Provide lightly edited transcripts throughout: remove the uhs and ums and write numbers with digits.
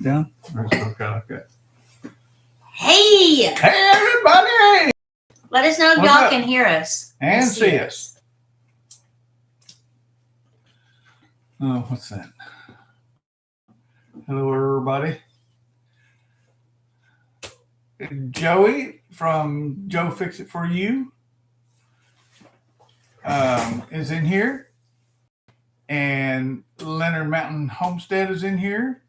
Down? Okay. Hey, Hey, everybody! let us know if What's y'all up? can hear us And see us. Oh, what's that? Hello, everybody. Joey from Joe Fix It For You is in here. And Leonard Mountain Homestead is in here.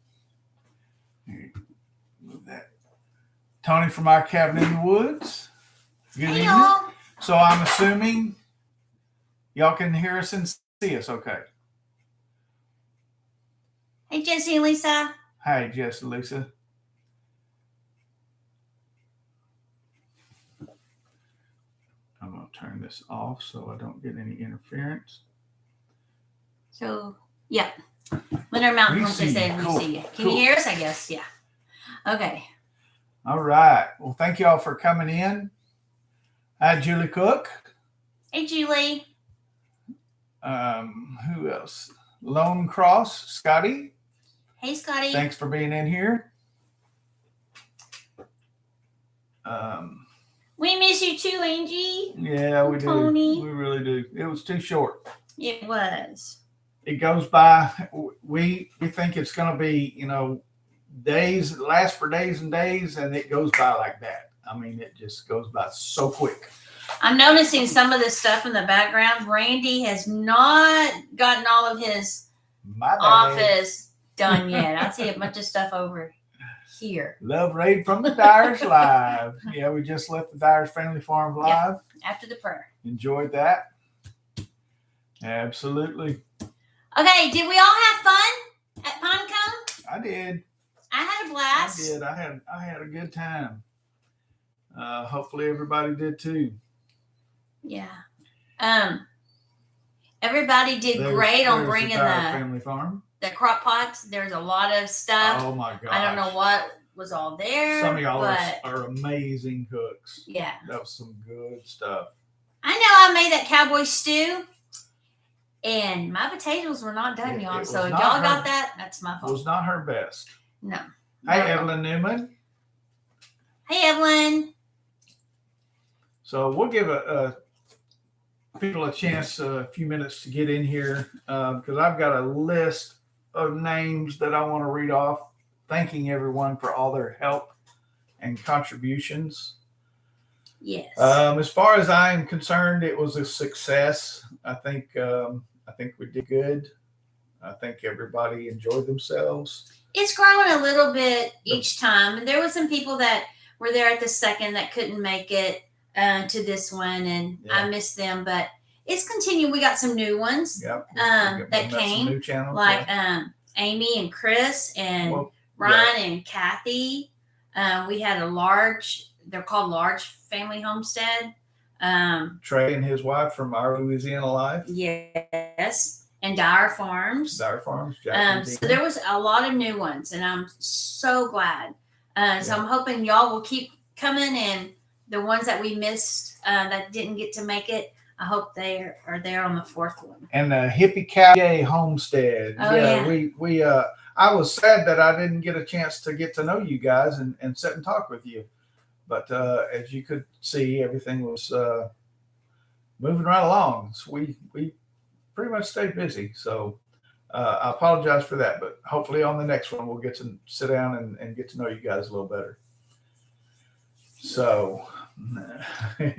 Move that. Tony from Our Cabin in the Woods. Good Hey, evening. y'all. So I'm assuming y'all can hear us and see us okay. Hey, Jesse and Lisa. Hi, Jess and Lisa. I'm going to turn this off so I don't get any interference. So, yeah. Leonard Mountain We Homestead see said you. we Cool. see you. Can Cool. you hear us? I guess, yeah. Okay. All right. Well, thank y'all for coming in. Hi, Julie Cook. Hey, Julie. Who else? Lone Cross, Scotty. Hey, Scotty. Thanks for being in here. We miss you too, Angie. Yeah, we do. Tony. We really do. It was too short. It was. It goes by. We think it's going to be, days, last for days and days, and it goes by like that. I mean, it just goes by so quick. I'm noticing some of this stuff in the background. Randy has not gotten all of his office done yet. I see a bunch of stuff over here. Love Raid from the Dyers Live. Yeah, we just left the Dyers Family Farm live. Yep, after the prayer. Enjoyed that. Absolutely. Okay, did we all have fun at Pinecone? I did. I had a blast. I did. I had a good time. Hopefully everybody did too. Yeah. Everybody did great on bringing the family farm. The crock pots. There's a lot of stuff. Oh my god! I don't know what was all there. Some of y'all are amazing cooks. Yeah, that was some good stuff. I know. I made that cowboy stew, and my potatoes were not done, y'all. So if y'all got that, that's my fault. It was not her best. No. Hey, Evelyn Newman. Hey, Evelyn. So we'll give people a chance, a few minutes to get in here, because I've got a list of names that I want to read off, thanking everyone for all their help and contributions. Yes. As far as I am concerned, it was a success. I think we did good. I think everybody enjoyed themselves. It's growing a little bit each time. And there were some people that were there at the second that couldn't make it to this one, and I miss them, but it's continuing. We got some new ones that came, new channels, like Amy and Chris and Ryan and Kathy. We had they're called Large Family Homestead. Trey and his wife from Our Louisiana Life. Yes. And Dyer Farms. So there was a lot of new ones, and I'm so glad. So I'm hoping y'all will keep coming, and the ones that we missed that didn't get to make it, I hope they are there on the fourth one. And the Hippie Cow Homestead. Oh, yeah. We I was sad that I didn't get a chance to get to know you guys and sit and talk with you. But as you could see, everything was moving right along. So we pretty much stayed busy. So I apologize for that. But hopefully on the next one, we'll get to sit down and get to know you guys a little better. So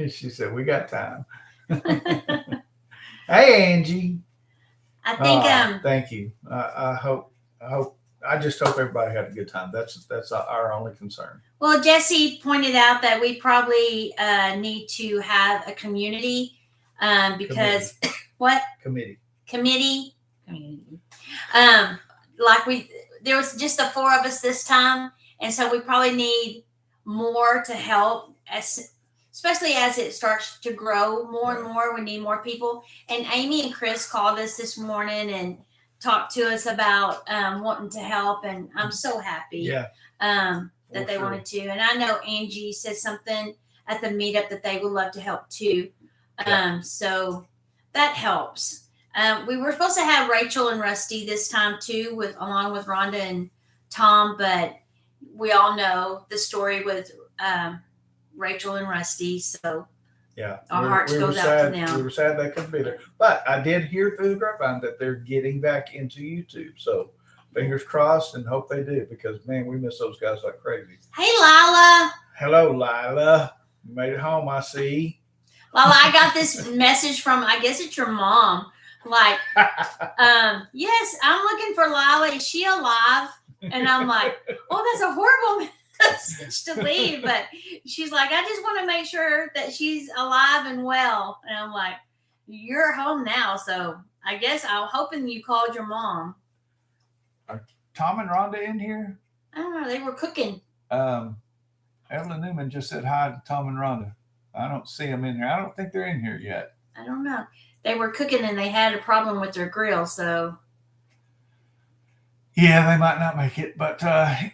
she said, we got time. Hey, Angie. I think thank you. I just hope everybody had a good time. That's our only concern. Well, Jesse pointed out that we probably need to have a community because committee. There was just the four of us this time, and so we probably need more to help, especially as it starts to grow more and more. We need more people. And Amy and Chris called us this morning and talked to us about wanting to help, and I'm so happy that they wanted to. And I know Angie said something at the meetup that they would love to help too. So that helps. We were supposed to have Rachel and Rusty this time too, along with Rhonda and Tom, but we all know the story with Rachel and Rusty. So Yeah, our hearts were goes out to sad. them. We were sad they couldn't be there, but I did hear through the grapevine that they're getting back into YouTube. So fingers crossed, and hope they do, because man, we miss those guys like crazy. Hey, Lila. Hello, Lila. You made it home, I see. Lila, I got this message from, I guess it's your mom. Like, yes, I'm looking for Lila. Is she alive? And I'm like, oh, that's a horrible message to leave. But she's like, I just want to make sure that she's alive and well. And I'm like, you're home now. So I guess I'm hoping you called your mom. Are Tom and Rhonda in here? I don't know. They were cooking. Evelyn Newman just said hi to Tom and Rhonda. I don't see them in here. I don't think they're in here yet. I don't know. They were cooking and they had a problem with their grill. So yeah, they might not make it. But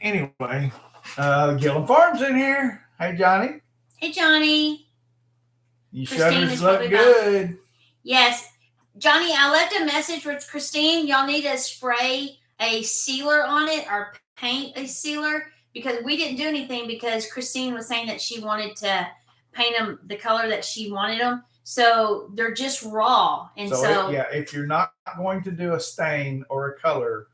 anyway, Gillum Farms in here. Hey, Johnny. Hey, Johnny. You Christine shutters is look probably good. Yes. Johnny, I left a message with Christine. Y'all need to spray a sealer on it or paint a sealer, because we didn't do anything because Christine was saying that she wanted to paint them the color that she wanted them. So they're just raw. And so yeah, if you're not going to do a stain or a color,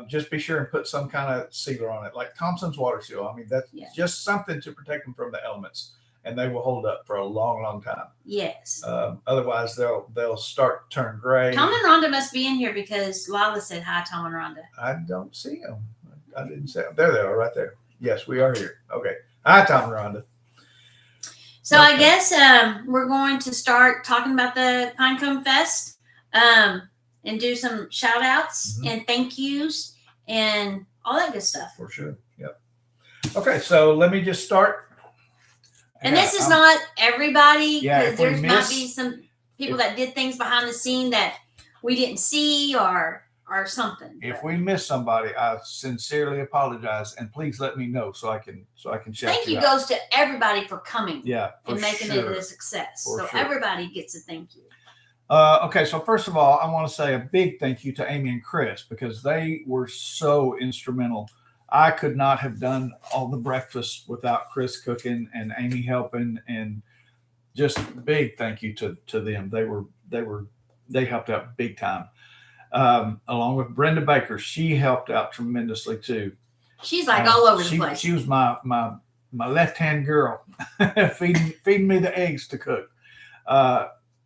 just be sure and put some kind of sealer on it, like Thompson's Water Seal. I mean, that's just something to protect them from the elements, and they will hold up for a long, long time. Yes. Otherwise, they'll start to turn gray. Tom and Rhonda must be in here because Lila said hi, Tom and Rhonda. I don't see them. I didn't say them. There they are, right there. Yes, we are here. Okay. Hi, Tom and Rhonda. So okay. I guess we're going to start talking about the Pinecone Fest and do some shout outs and thank yous and all that good stuff. For sure. Yep. Okay, so let me just start. And this is not everybody, because there might be some people that did things behind the scene that we didn't see or something. If we miss somebody, I sincerely apologize, and please let me know so I can shout thank you out. goes to everybody for coming. Yeah, and making it a success. So everybody gets a thank you. Okay, so first of all, I want to say a big thank you to Amy and Chris, because they were so instrumental. I could not have done all the breakfast without Chris cooking and Amy helping, and just big thank you to them. They helped out big time. Along with Brenda Baker, she helped out tremendously too. She's like all over the place. She was my left-hand girl, feeding me the eggs to cook,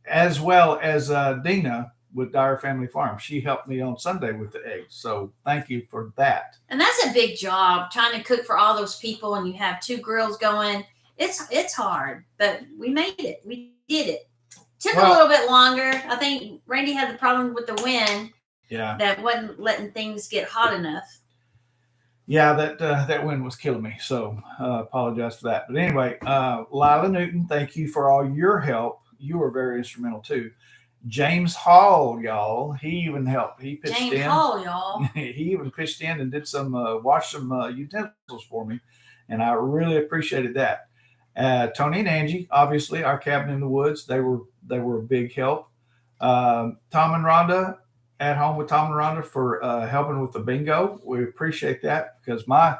as well as Dina with Dyer Family Farm. She helped me on Sunday with the eggs. So thank you for that. And that's a big job, trying to cook for all those people, and you have 2 grills going. It's hard, but we made it. We did it. Took a little bit longer. I think Randy had the problem with the wind. Yeah. That wasn't letting things get hot enough. Yeah, that wind was killing me. So apologize for that. But anyway, Lila Newton, thank you for all your help. You were very instrumental too. James Hall, y'all, he even helped. He pitched in. James Hall, y'all. He even pitched in and did some washed some utensils for me, and I really appreciated that. Tony and Angie, obviously, our cabin in the woods, they were a big help. Tom and Rhonda, at home with Tom and Rhonda, for helping with the bingo. We appreciate that, because I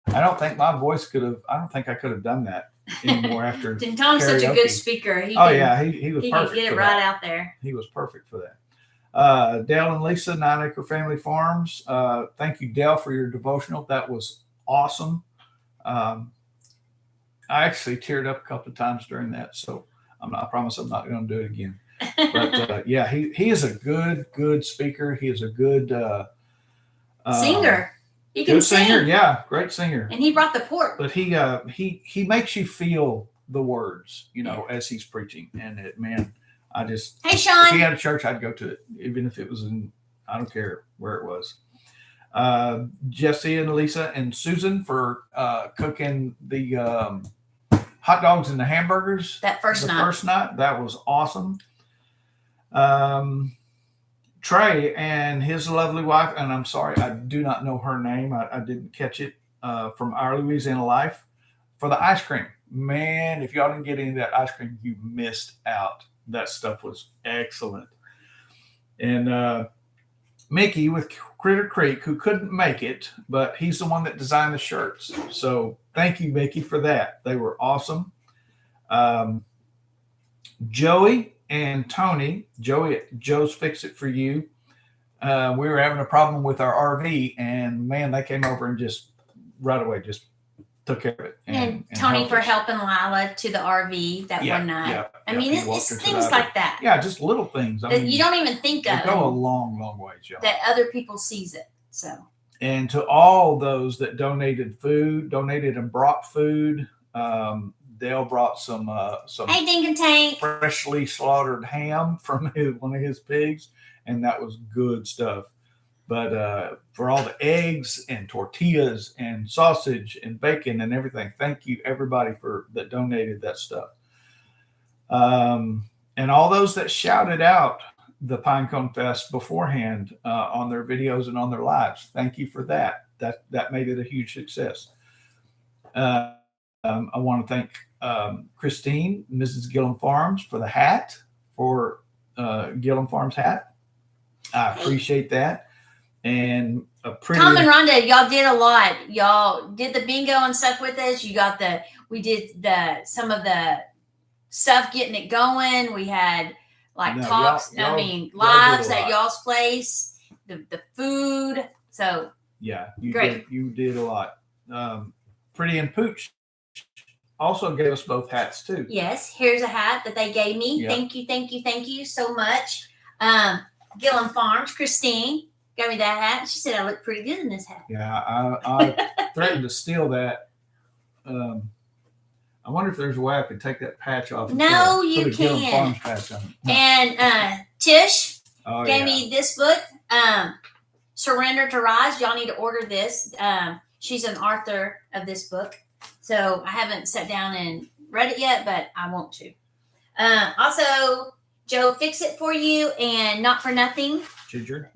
don't think I could have done that anymore after. And Tom's such a good speaker. He was perfect. He get it right out there. He was perfect for that. Dale and Lisa, 9 Acre Family Farms. Thank you, Dale, for your devotional. That was awesome. I actually teared up a couple of times during that, so I promise I'm not going to do it again. But yeah, he is a good speaker. He is a good singer. He can sing. Singer, yeah, great singer. And he brought the pork. But he makes you feel the words, as he's preaching. And Hey, Sean. If he had a church, I'd go to it, even if it was I don't care where it was. Jesse and Lisa and Susan for cooking the hot dogs and the hamburgers. That first night. That was awesome. Trey and his lovely wife, and I'm sorry, I do not know her name. I didn't catch it, from Our Louisiana Life, for the ice cream. Man, if y'all didn't get any of that ice cream, you missed out. That stuff was excellent. And Mickey with Critter Creek, who couldn't make it, but he's the one that designed the shirts. So thank you, Mickey, for that. They were awesome. Joey and Tony, Joe's Fix It For You. We were having a problem with our RV, and man, they came over and just right away just took care of it. And Tony helped for us. helping Lila to the RV that one night. I mean, he walked it's her to things the like that. Yeah, just little things. I That mean, you don't even think they of. go a long, long ways, y'all. That other people sees it. So. And to all those that donated and brought food, Dale brought some Hey, Dink and Tank. freshly slaughtered ham from one of his pigs, and that was good stuff. But for all the eggs and tortillas and sausage and bacon and everything, thank you everybody that donated that stuff. And all those that shouted out the Pinecone Fest beforehand on their videos and on their lives, thank you for that. That made it a huge success. I want to thank Christine, Mrs. Gillum Farms, for the hat, for Gillum Farms hat. I appreciate that. And a pretty Tom and Rhonda, y'all did a lot. Y'all did the bingo and stuff with us. We did some of the stuff getting it going. We had talks. y'all Lives did a at lot. y'all's place. The food. So Yeah, great. You did a lot. Pretty and Pooch also gave us both hats too. Yes, here's a hat that they gave me. Yeah. Thank you so much. Gillum Farms, Christine gave me that hat. She said I look pretty good in this hat. Yeah, I threatened to steal that. I wonder if there's a way I could take that patch off. And No, put you a Gillum can't. Farms patch on it. And Tish gave yeah. me this book, Surrender to Rise. Y'all need to order this. She's an author of this book. So I haven't sat down and read it yet, but I want to. Also, Joe Fix It For You and Not For Nothing, Ginger.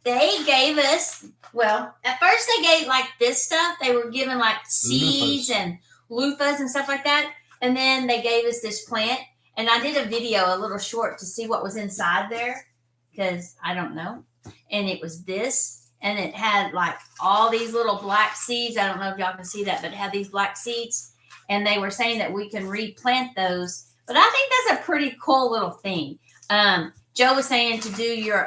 They gave us, well, at first they gave this stuff. They were giving seeds and loofahs and stuff like that. And then they gave us this plant. And I did a video, a little short, to see what was inside there, because I don't know. And it was this, and it had all these little black seeds. I don't know if y'all can see that, but it had these black seeds. And they were saying that we can replant those. But I think that's a pretty cool little thing. Joe was saying to do your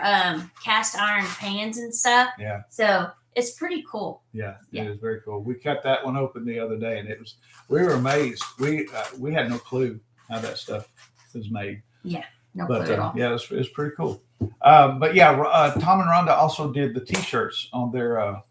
cast iron pans and stuff. Yeah. So it's pretty cool. Yeah, it is very cool. We cut that one open the other day, and we were amazed. We had no clue how that stuff is made. No But clue at all. yeah, it was pretty cool. But yeah, Tom and Rhonda also did the T-shirts on their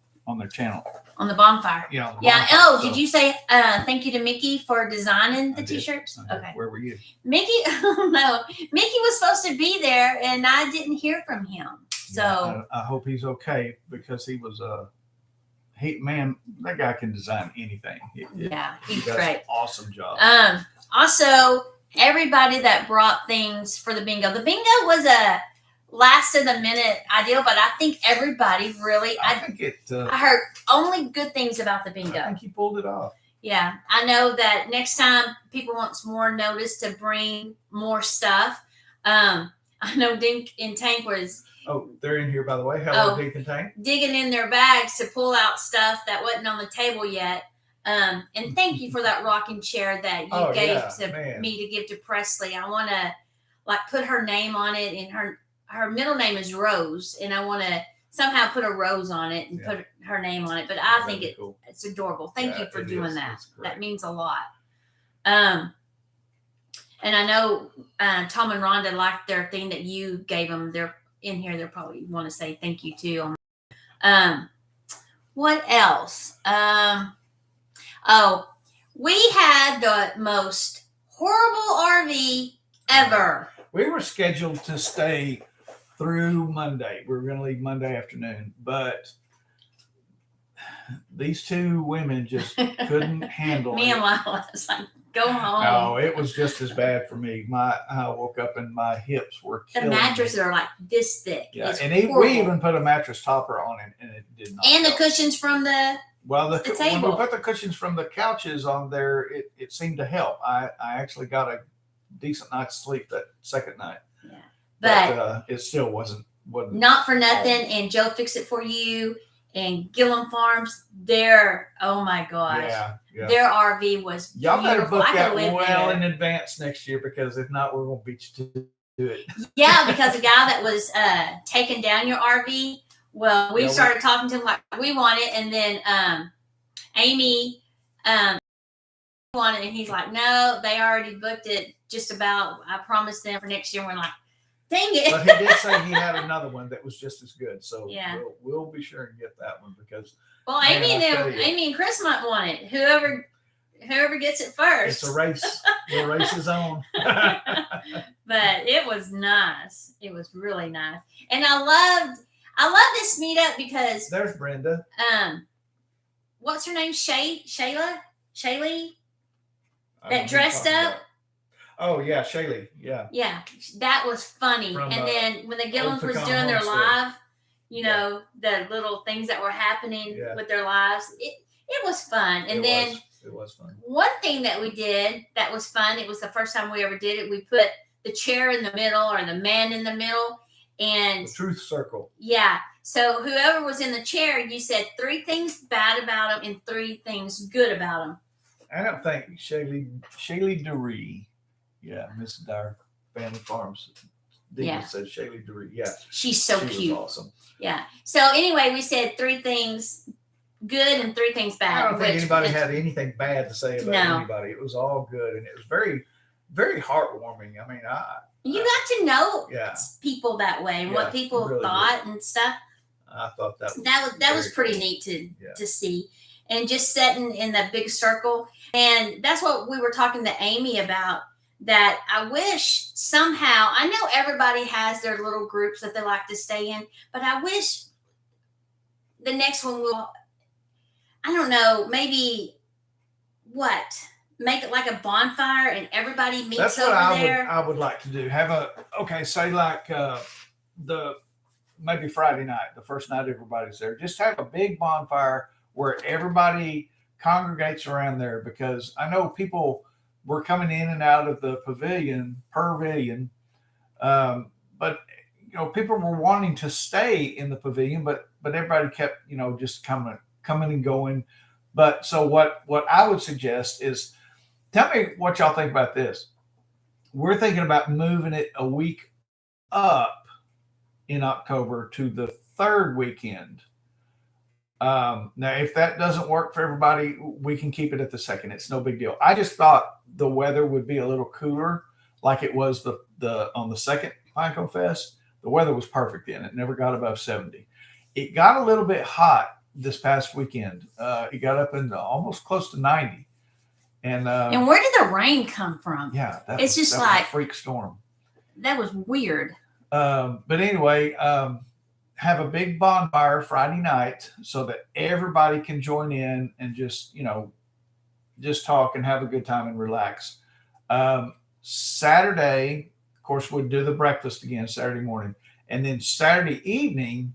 channel. On the bonfire. Yeah. on the Yeah. bonfire. Oh, So did you say thank you to Mickey for designing the I did. T-shirts? I did. Okay. Where were you? Mickey, no, Mickey was supposed to be there, and I didn't hear from him. So Yeah, I hope he's okay, because he was that guy can design anything. He yeah, he's does great. an awesome job. Also, everybody that brought things for the bingo. The bingo was a last of the minute ideal, but I think everybody really. I think I heard only good things about the bingo. I think he pulled it off. Yeah, I know that next time people want more notice to bring more stuff. I know Dink and Tank was Oh, they're in here, by the way. Hello, Oh. Dink and Tank. digging in their bags to pull out stuff that wasn't on the table yet. And thank you for that rocking chair that you gave to me to give to Presley. I want to put her name on it, and her middle name is Rose, and I want to somehow put a rose on it and put her name on it. But I think cool. it's adorable. Thank you for doing is. that. It's great. That means a lot. And I know Tom and Rhonda liked their thing that you gave them. They're in here. They'll probably want to say thank you too. What else? Oh, we had the most horrible RV ever. We were scheduled to stay through Monday. We were going to leave Monday afternoon, but these two women just couldn't handle Me it. and Lila was like, go home. No, it was just as bad for me. I woke up and my hips were The killing mattresses me. are this thick. Yeah, It's and horrible. we even put a mattress topper on it, and it did not. And the help. cushions from the Well, the when table. we put the cushions from the couches on there, it seemed to help. I actually got a decent night's sleep that second night, but it still wasn't wasn't. Not for nothing. And Joe Fix It For You and Gillum Farms, oh my gosh. Yeah. Their RV was Y'all better beautiful. book I that could live well there. in advance next year, because if not, we're gonna beat you to do it. Yeah, because the guy that was taking down your RV, well, we Yeah, started talking to him like we want it, and then Amy wanted it, and he's like, no, they already booked it. Just about, I promised them for next year. And we're like, dang it. But he did say he had another one that was just as good. So Yeah. we'll be sure and get that one, because Well, man, Amy and Chris might want it. Whoever gets it first. it's a race. The race is on. But it was nice. It was really nice. And I love this meetup because There's Brenda. What's her name? Shaylee? I don't know That who dressed you're talking up? about. Oh yeah, Shaylee. Yeah. Yeah, that was funny. From, and then when the Gillums was Pecan doing their Homestead. live, know, the little things that were happening with their lives, it was fun. And it was fun. One thing that we did that was fun, it was the first time we ever did it. We put the chair in the middle or the man in the middle, and the truth circle. Yeah. So whoever was in the chair, you said 3 things bad about them and 3 things good about them. I don't think Shaylee Duree. Yeah, Miss Dyer Family Farms. Dean said Shaylee Duree. Yeah. She's so she cute. Was awesome. Yeah. So anyway, we said 3 things good and 3 things bad. I don't think anybody had anything bad to say about anybody. It was all good, and it was very, very heartwarming. I mean, you got to know people that way and what people really thought and stuff. I thought that was pretty cool. Neat to see, and just sitting in that big circle. And that's what we were talking to Amy about. That I wish somehow, I know everybody has their little groups that they like to stay in, but I wish the next one will, I don't know, maybe make it like a bonfire and everybody meets That's over what there. I would like to do. Have say like maybe Friday night, the first night everybody's there. Just have a big bonfire where everybody congregates around there, because I know people were coming in and out of the pavilion, but people were wanting to stay in the pavilion, but everybody kept just coming and going. But so what I would suggest is, tell me what y'all think about this. We're thinking about moving it a week up in October to the 3rd weekend. Now, if that doesn't work for everybody, we can keep it at the 2nd. It's no big deal. I just thought the weather would be a little cooler, like it was the on the 2nd Pinecone Fest. The weather was perfect then. It never got above 70. It got a little bit hot this past weekend. It got up into almost close to 90. And where did the rain come from? Yeah, that was like a freak storm. That was weird. But anyway, have a big bonfire Friday night so that everybody can join in and just talk and have a good time and relax. Saturday, of course, we'll do the breakfast again Saturday morning. And then Saturday evening,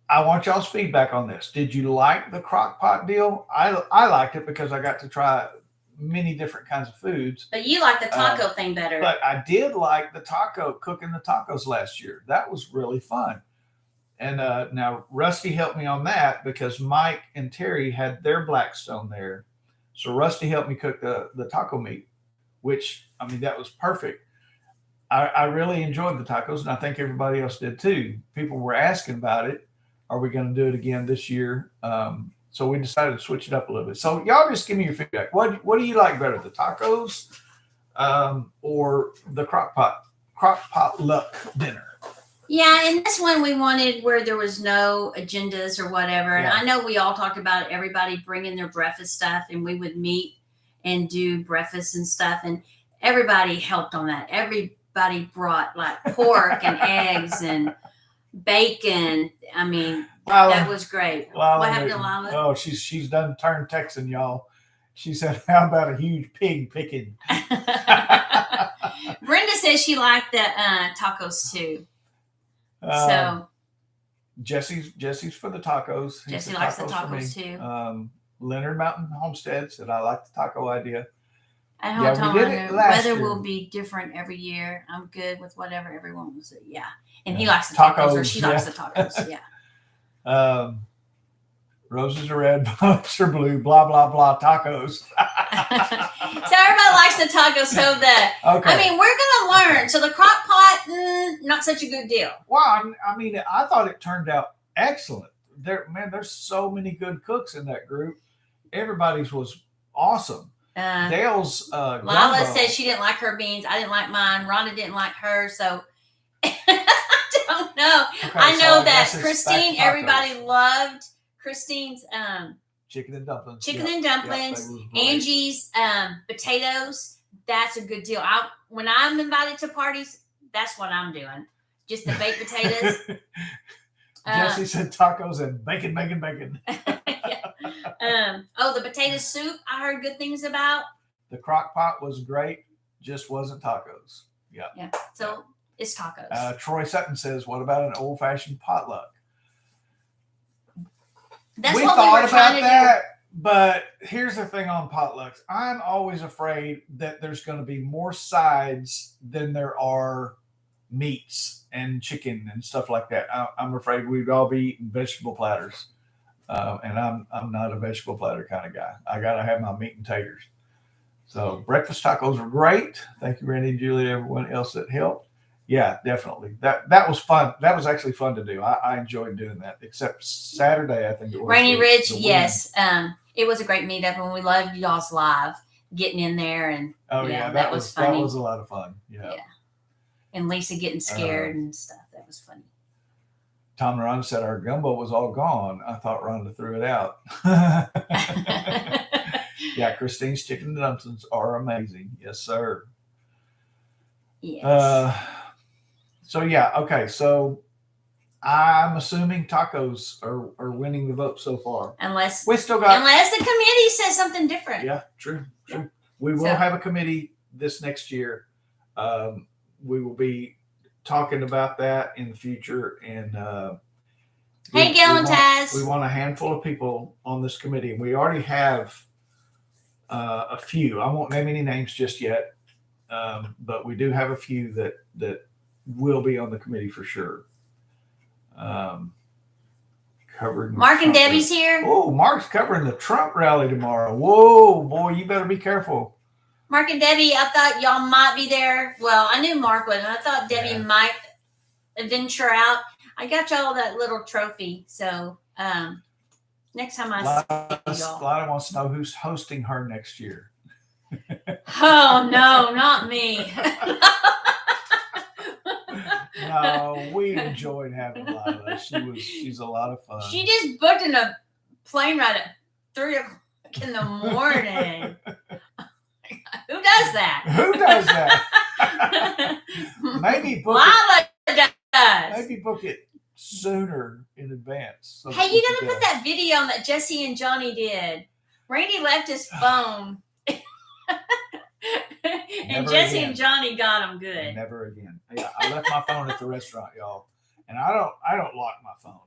I want y'all's feedback on this. Did you like the crock pot deal? I liked it because I got to try many different kinds of foods. But you like the taco thing better. But I did like cooking the tacos last year. That was really fun. And now Rusty helped me on that because Mike and Terry had their Blackstone there. So Rusty helped me cook the taco meat, which, I mean, that was perfect. I really enjoyed the tacos, and I think everybody else did too. People were asking about it. Are we going to do it again this year? So we decided to switch it up a little bit. So y'all just give me your feedback. What do you like better, the tacos or the crock pot luck dinner? Yeah, and this one we wanted where there was no agendas or whatever. And I know we all talked about everybody bringing their breakfast stuff, and we would meet and do breakfast and stuff. And everybody helped on that. Everybody brought like pork and eggs and bacon. I mean, that was great. What happened to Lila? Oh, she's done turned Texan, y'all. She said, "How about a huge pig picking?" Brenda says she liked the tacos too. So Jesse's for the tacos. Jesse likes the tacos too. Leonard Mountain Homestead said, "I like the taco idea." I Yeah, told we did him it the last weather year. will be different every year. I'm good with whatever everyone wants to. Yeah. And he Yeah. likes the tacos, or Tacos, she likes yeah. the tacos. Yeah. Roses are red, violets are blue, blah, blah, blah, tacos. So everybody likes the tacos. So Okay. I mean, we're going to learn. So the crock pot, not such a good deal. Well, I mean, I thought it turned out excellent. There's so many good cooks in that group. Everybody's was awesome. Dale's Lila gumbo. said she didn't like her beans. I didn't like mine. Rhonda didn't like hers. So I don't know. Okay, I so know I that guess it's Christine, stacked tacos. everybody loved Christine's Chicken and dumplings. chicken Yep, and yep, dumplings. they were great. Angie's potatoes. That's a good deal. When I'm invited to parties, that's what I'm doing. Just the baked potatoes. Jesse said tacos and bacon, bacon, bacon. The potato soup I heard good things about. The crock pot was great, just wasn't tacos. Yeah. Yeah. So it's tacos. Troy Sutton says, what about an old fashioned potluck? That's we what thought we were trying about to that, but here's the thing on potlucks. I'm always afraid that there's going to be more sides than there are meats and chicken and stuff like that. I'm afraid we'd all be eating vegetable platters. And I'm not a vegetable platter kind of guy. I got to have my meat and taters. So breakfast tacos were great. Thank you, Randy and Julie, everyone else that helped. Yeah, definitely. That was fun. That was actually fun to do. I enjoyed doing that, except Saturday, I think it was. Rainy Ridge, the yes. It was a great meetup, and we loved y'all's live getting in there, and that was funny. That was a lot of fun. Yeah. And Lisa getting scared and stuff. That was funny. Tom and Rhonda said our gumbo was all gone. I thought Rhonda threw it out. Yeah, Christine's chicken and dumplings are amazing. Yes, sir. Yes. So yeah, okay. So I'm assuming tacos are winning the vote so far. Unless we still got the committee says something different. Yeah, true. We will have a committee this next year. We will be talking about that in the future. And hey, Gail and Taz. We want a handful of people on this committee. And we already have a few. I won't name any names just yet, but we do have a few that will be on the committee for sure. Covering Mark and Debbie's here. Oh, Mark's covering the Trump rally tomorrow. Whoa, boy, you better be careful. Mark and Debbie, I thought y'all might be there. Well, I knew Mark wasn't. I thought Debbie might venture out. I got y'all that little trophy. So next time I see y'all. Lana wants to know who's hosting her next year. Oh, no, not me. No, we enjoyed having Lila. She's a lot of fun. She just booked in a plane ride at 3:00 in the morning. Who does that? Who does that? Maybe book Lila does. Maybe book it sooner in advance. So hey, you gotta put that video on that Jesse and Johnny did. Randy left his phone. And Jesse and Johnny got him good. Never again. Yeah, I left my phone at the restaurant, y'all, and I don't lock my phone.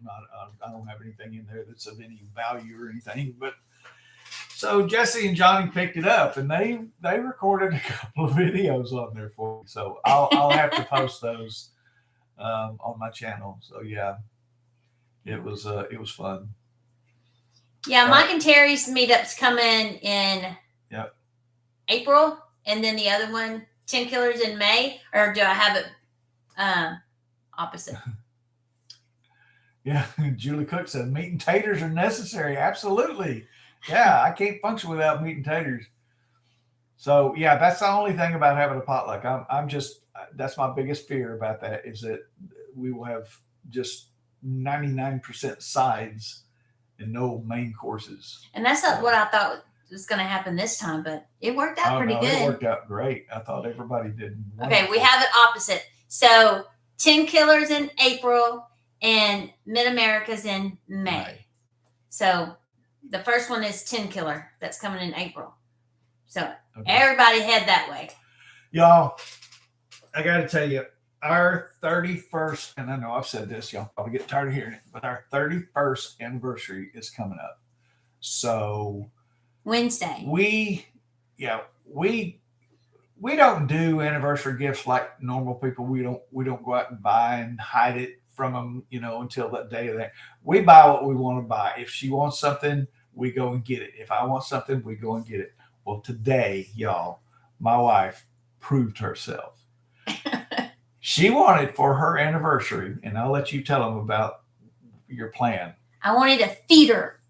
I don't have anything in there that's of any value or anything. But so Jesse and Johnny picked it up, and they recorded a couple of videos on there for me. So I'll have to post those on my channel. So yeah, it was fun. Yeah, Mike and Terry's meetup's coming in April. And then the other one, 10 Killers in May, or do I have it opposite? Yeah, Julie Cook said meat and taters are necessary. Absolutely. Yeah, I can't function without meat and taters. So yeah, that's the only thing about having a potluck. I'm just, that's my biggest fear about that, is that we will have just 99% sides and no main courses. And that's not what I thought was going to happen this time, but it worked out pretty good. It worked out great. I thought everybody did wonderful. Okay, we have it opposite. So 10 Killers in April and Mid-America's in May. So the first one is 10 Killer. That's coming in April. So everybody head that way. Y'all, I got to tell you, our 31st, and I know I've said this, y'all probably get tired of hearing it, but our 31st anniversary is coming up. So Wednesday. We we don't do anniversary gifts like normal people. We don't go out and buy and hide it from them, until that day of that. We buy what we want to buy. If she wants something, we go and get it. If I want something, we go and get it. Well, today, y'all, my wife proved herself. She wanted for her anniversary, and I'll let you tell them about your plan. I wanted a feeder.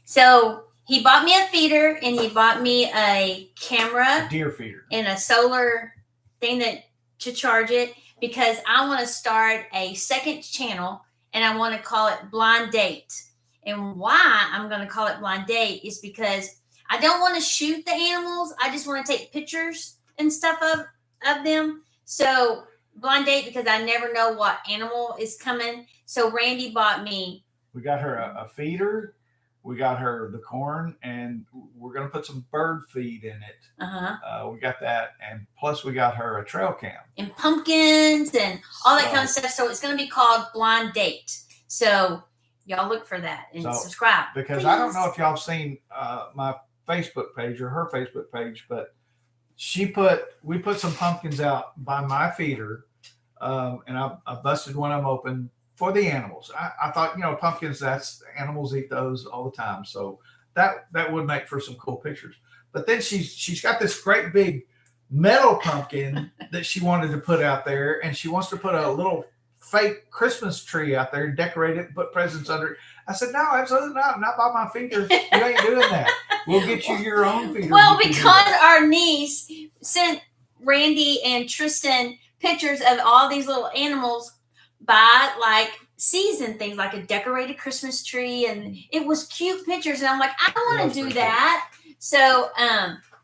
So he bought me a feeder and he bought me a camera, A deer feeder. and a solar thing to charge it, because I want to start a second channel and I want to call it Blind Date. And why I'm going to call it Blind Date is because I don't want to shoot the animals. I just want to take pictures and stuff of them. So Blind Date, because I never know what animal is coming. So Randy bought me. We got her a feeder. We got her the corn, and we're going to put some bird feed in it. We got that, and plus we got her a trail cam And pumpkins and all that kind of stuff. So it's going to be called Blind Date. So y'all look for that and subscribe. Because please. I don't know if y'all have seen my Facebook page or her Facebook page, but we put some pumpkins out by my feeder, and I busted one of them open for the animals. I thought, pumpkins, animals eat those all the time. So that would make for some cool pictures. But then she's got this great big metal pumpkin that she wanted to put out there, and she wants to put a little fake Christmas tree out there and decorate it and put presents under it. I said, no, absolutely not. Not by my feeder. You ain't doing that. We'll get you your own feeder. Well, because our niece sent Randy and Tristan pictures of all these little animals by like season things, like a decorated Christmas tree, and it was cute pictures. And I'm like, I want to do that. So,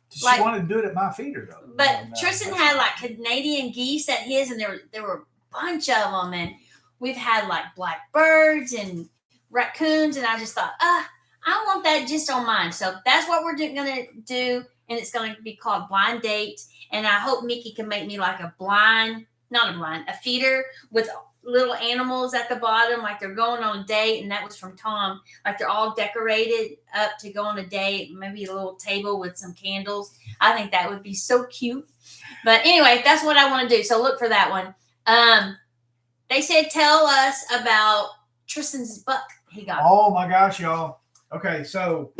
she wanted to do it at my feeder though. But Tristan had like Canadian geese at his, and there were a bunch of them, and we've had like black birds and raccoons, and I just thought, I want that just on mine. So that's what we're gonna do, and it's gonna be called Blind Date. And I hope Mickey can make me like a feeder with little animals at the bottom, like they're going on a date. And that was from Tom, like they're all decorated up to go on a date, maybe a little table with some candles. I think that would be so cute. But anyway, that's what I want to do. So look for that one. They said tell us about Tristan's buck he got. Oh my gosh, y'all. Okay, so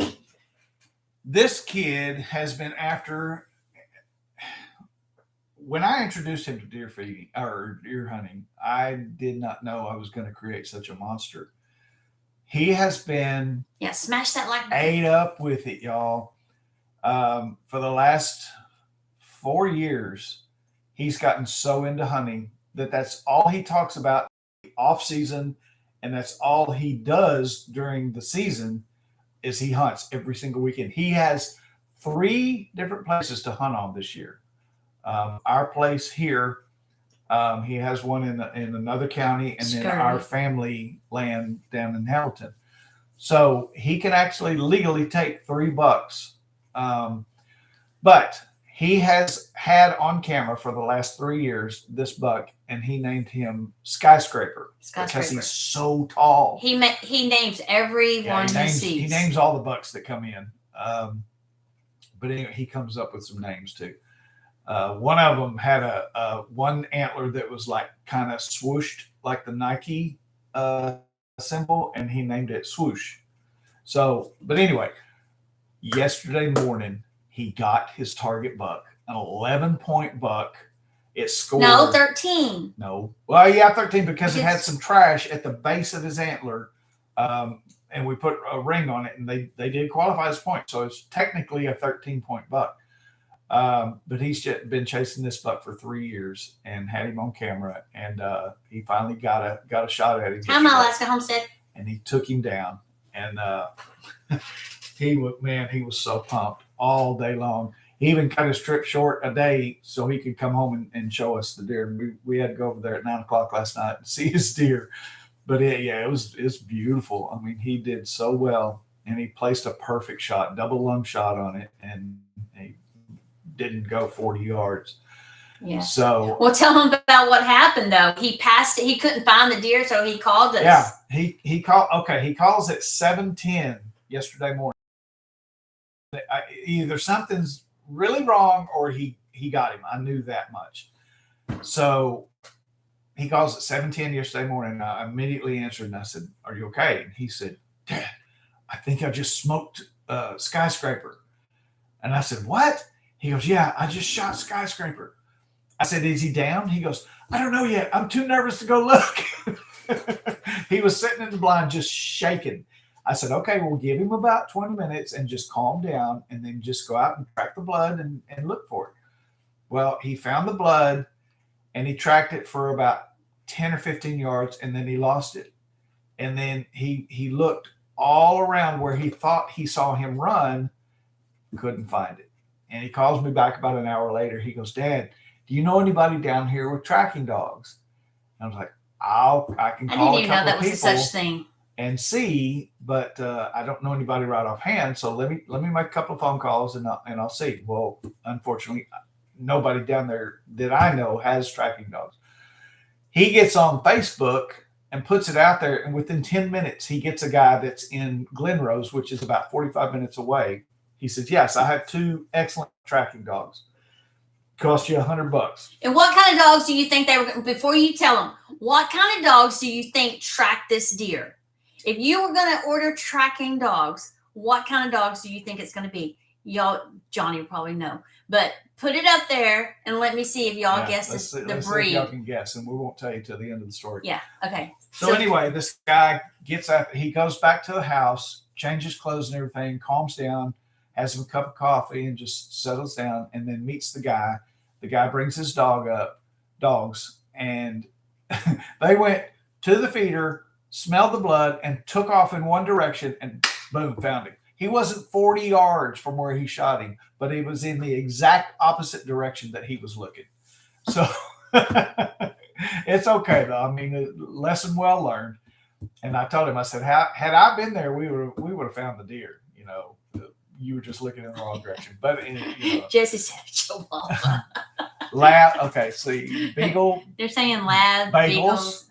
this kid has been after. When I introduced him to deer feeding or deer hunting, I did not know I was going to create such a monster. He has been smash that like ate up with it, y'all. For the last 4 years, he's gotten so into hunting that's all he talks about off season, and that's all he does during the season is he hunts every single weekend. He has 3 different places to hunt on this year. Our place here, he has one in another county, and then our family land down in Hamilton. So he can actually legally take 3 bucks. But he has had on camera for the last 3 years this buck, and he named him Skyscraper. Because he's so tall. He names every one he sees. He names all the bucks that come in. But anyway, he comes up with some names too. One of them had a one antler that was like kind of swooshed like the Nike symbol, and he named it Swoosh. So, but anyway, yesterday morning he got his target buck, an 11-point buck. It scored 13. No, well, yeah, 13 because it had some trash at the base of his antler, and we put a ring on it, and they did qualify as points, so it's technically a 13-point buck. But he's been chasing this buck for 3 years and had him on camera, and he finally got a shot at him. I'm Alaska Homestead, and he took him down, and he was so pumped all day long. He even cut his trip short a day so he could come home and show us the deer. We had to go over there at 9:00 last night to see his deer, but it's beautiful. I mean, he did so well, and he placed a perfect shot, double lung shot on it, and he didn't go 40 yards. Yeah. So, well, tell him about what happened though. He passed it. He couldn't find the deer, so he called us. Yeah, he called. Okay, he calls at 7:10 yesterday morning. Either something's really wrong, or he he got him. I knew that much. So he calls at 7:10 yesterday morning. I immediately answered and I said, "Are you okay?" And he said, "Dad, I think I just smoked a skyscraper." And I said, "What?" He goes, "Yeah, I just shot skyscraper." I said, "Is he down?" He goes, "I don't know yet. I'm too nervous to go look." He was sitting in the blind just shaking. I said, "Okay, we'll give him about 20 minutes and just calm down and then just go out and track the blood and look for it." Well, he found the blood and he tracked it for about 10 or 15 yards and then he lost it. And then he looked all around where he thought he saw him run, couldn't find it. And he calls me back about an hour later. He goes, "Dad, do you know anybody down here with tracking dogs?" And I was like, I can I call didn't a even know couple that of was a people such thing. and see, but I don't know anybody right offhand. So let me make a couple of phone calls and I'll see. Well, unfortunately, nobody down there that I know has tracking dogs. He gets on Facebook and puts it out there, and within 10 minutes, he gets a guy that's in Glenrose, which is about 45 minutes away. He says, "Yes, I have 2 excellent tracking dogs. Cost you $100." And what kind of dogs do you think they were? Before you tell them, what kind of dogs do you think track this deer? If you were going to order tracking dogs, what kind of dogs do you think it's going to be? Y'all, Johnny will probably know, but put it up there and let me see if y'all guess let's the see if breed. y'all can guess, and we won't tell you till the end of the story. Yeah. Okay. So anyway, this guy gets up, he goes back to the house, changes clothes and everything, calms down, has him a cup of coffee and just settles down, and then meets the guy. The guy brings his dogs, and they went to the feeder, smelled the blood, and took off in one direction, and boom, found him. He wasn't 40 yards from where he shot him, but he was in the exact opposite direction that he was looking. So it's okay though. I mean, lesson well learned. And I told him, I said, had I been there, we would have found the deer. You know, you were just looking in the wrong direction. But Jesse said Chihuahua. Lab. Okay, see, beagle. They're saying lab, bagels.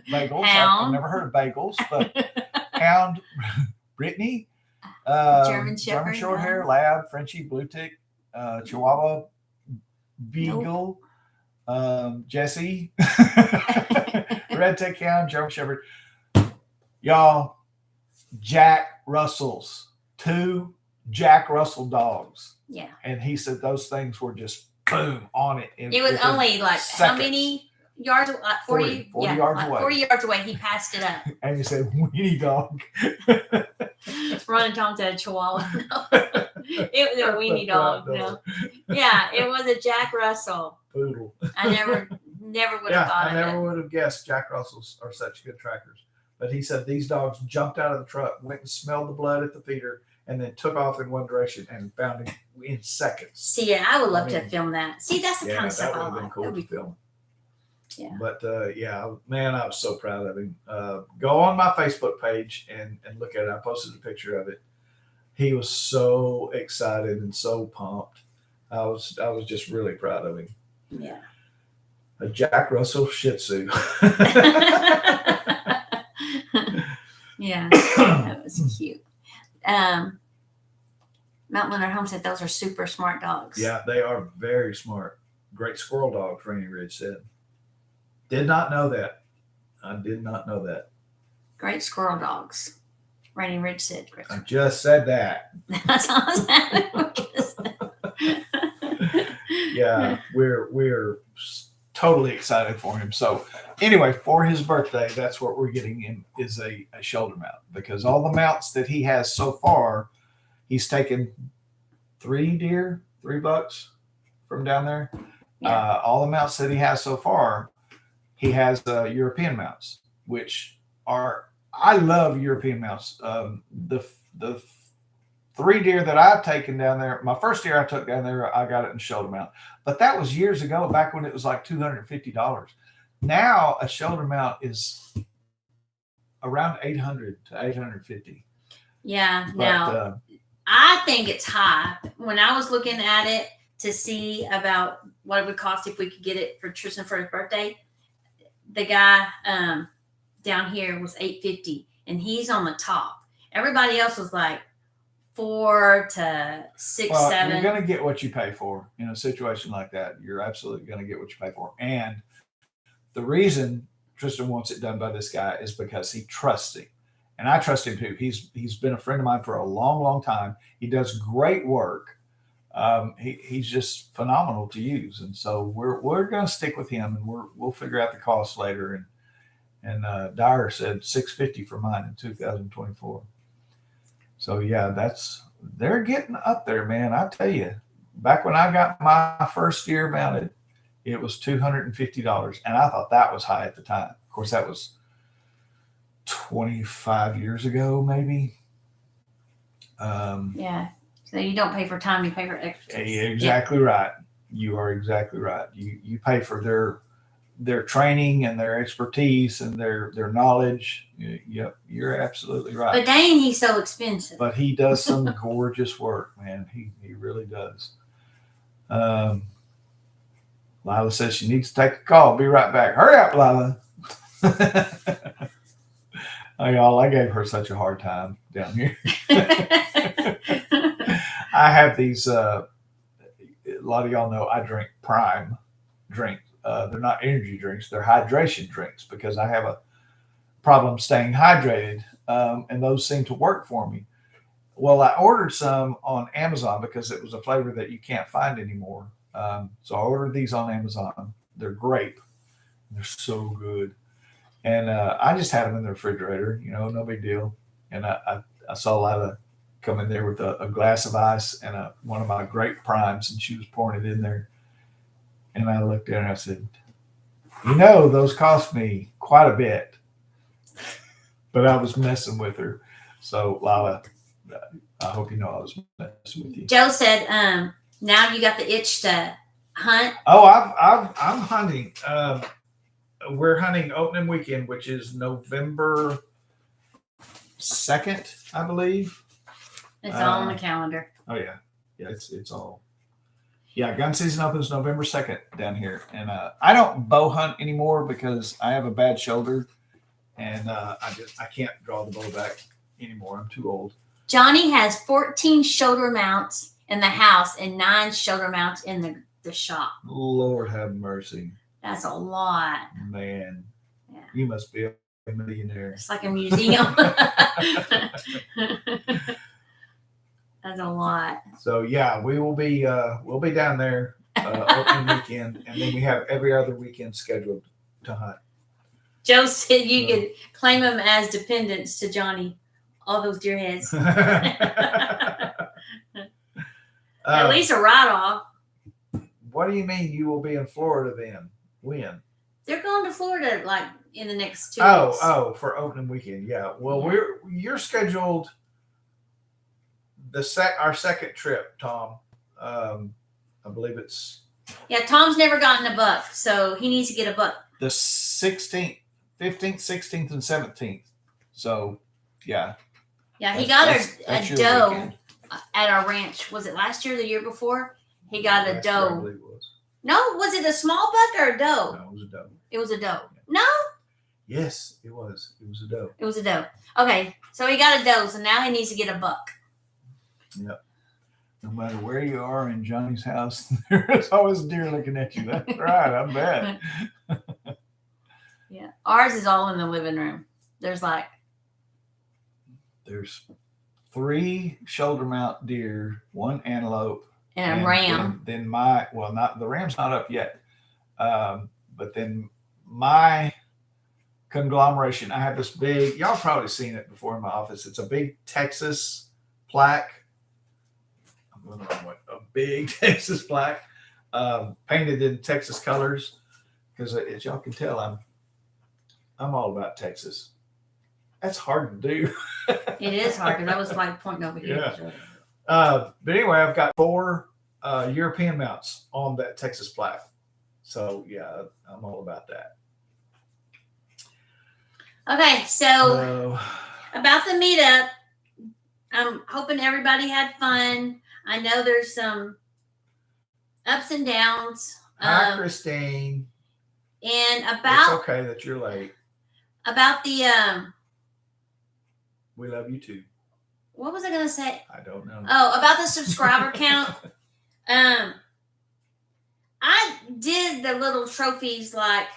Hound. I've never heard of bagels, but hound, Brittany, German Shepherd, short hair, lab, Frenchie, blue tick, Chihuahua, beagle, Jesse, red tick hound, German Shepherd. Y'all, Jack Russells, 2 Jack Russell dogs. Yeah. And he said those things were just boom on it. It was only like seconds. How many yards? Like 40 yards away. 40 yards away. He passed it up. And you said, "Weenie dog." Running Tom to a Chihuahua. No. It was a weenie dog. No. Yeah, it was a Jack Russell. Poodle. I never would have thought I of never it. would have guessed Jack Russells are such good trackers. But he said these dogs jumped out of the truck, went and smelled the blood at the feeder, and then took off in one direction and found him in seconds. See, yeah, I would love to film that. See, that's the kind of stuff that would I have been like. cool That'd to be film. Yeah. But man, I was so proud of him. Go on my Facebook page and look at it. I posted a picture of it. He was so excited and so pumped. I was just really proud of him. Yeah. A Jack Russell Shih Tzu. Yeah, that was cute. Mount Leonard Holmes said those are super smart dogs. Yeah, they are very smart. Great squirrel dogs, Rainy Ridge said. Did not know that. I did not know that. Great squirrel dogs. Rainy Ridge said great. I just said that. That's all I said. Yeah, we're totally excited for him. So anyway, for his birthday, that's what we're getting him is a shoulder mount, because all the mounts that he has so far, he's taken 3 bucks from down there. Yeah. All the mounts that he has so far, he has European mounts, which are, I love European mounts. The 3 deer that I've taken down there, my first deer I took down there, I got it in shoulder mount, but that was years ago, back when it was like $250. Now a shoulder mount is around $800 to $850. Yeah. But, Now, I think it's high. When I was looking at it to see about what it would cost if we could get it for Tristan for his birthday, the guy down here was $850, and he's on the top. Everybody else was like 4 to 6, Well, 7. you're going to get what you pay for in a situation like that. You're absolutely going to get what you pay for. And the reason Tristan wants it done by this guy is because he trusts him. And I trust him too. He's been a friend of mine for a long, long time. He does great work. He's just phenomenal to use. And so we're going to stick with him, and we'll figure out the cost later. And Dyer said $650 for mine in 2024. So yeah, they're getting up there, man. I tell you, back when I got my first year mounted, it was $250, and I thought that was high at the time. Of course, that was 25 years ago, maybe. Yeah. So you don't pay for time; you pay for extra. Exactly right. You are exactly right. You pay for their training and their expertise and their knowledge. Yep, you're absolutely right. But dang, he's so expensive. But he does some gorgeous work, man. He really does. Lila says she needs to take a call. Be right back. Hurry up, Lila. Oh, y'all, I gave her such a hard time down here. I have these, a lot of y'all know I drink Prime drinks. They're not energy drinks, they're hydration drinks because I have a problem staying hydrated, and those seem to work for me. Well, I ordered some on Amazon because it was a flavor that you can't find anymore. So I ordered these on Amazon. They're grape. They're so good. And I just had them in the refrigerator, no big deal. And I saw Lila come in there with a glass of ice and one of my grape primes, and she was pouring it in there. And I looked at her and I said, those cost me quite a bit. But I was messing with her. So, Lila, I hope you know I was messing with you. Joe said, now you got the itch to hunt. Oh, I'm hunting. We're hunting opening weekend, which is November 2nd, I believe. It's all on the calendar. Oh yeah, it's all. Yeah, gun season opens November 2nd down here, and I don't bow hunt anymore because I have a bad shoulder, and I can't draw the bow back anymore. I'm too old. Johnny has 14 shoulder mounts in the house and 9 shoulder mounts in the shop. Lord have mercy. That's a lot. Man, yeah. You must be a millionaire. It's like a museum. That's a lot. So yeah, we'll be down there opening weekend, and then we have every other weekend scheduled to hunt. Joe said you could claim them as dependents to Johnny. All those deer heads. At least a write-off. What do you mean you will be in Florida then? When? They're going to Florida like in the next 2 weeks. Oh, for opening weekend. Yeah. Well, you're scheduled our second trip, Tom. I believe it's. Yeah, Tom's never gotten a buck, so he needs to get a buck. The 16th, 15th, 16th, and 17th. So, yeah. Yeah, he got a doe weekend. at our ranch. Was it last year or the year before? He got a doe. I believe it was. No, was it a small buck or a doe? No, it was a doe. It was a doe. Yeah. No? Yes, it was. It was a doe. It was a doe. Okay, so he got a doe, so now he needs to get a buck. Yep. No matter where you are in Johnny's house, there's always a deer looking at you. That's right, I bet. Yeah, ours is all in the living room. There's 3 shoulder mount deer, 1 antelope, and a ram. Then not the ram's not up yet, but then my conglomeration. I have this big. Y'all probably seen it before in my office. It's a big Texas plaque. I'm going the wrong way. A big Texas plaque, painted in Texas colors. Because as y'all can tell, I'm all about Texas. That's hard to do. It is hard because I was like pointing over here. Yeah. But anyway, I've got 4 European mounts on that Texas plaque. So yeah, I'm all about that. Okay, so about the meetup, I'm hoping everybody had fun. I know there's some ups and downs. Hi, Christine. And It's about okay that you're late. the We love you too. what was I gonna say? I don't know. Oh, about the subscriber count. I did the little trophies like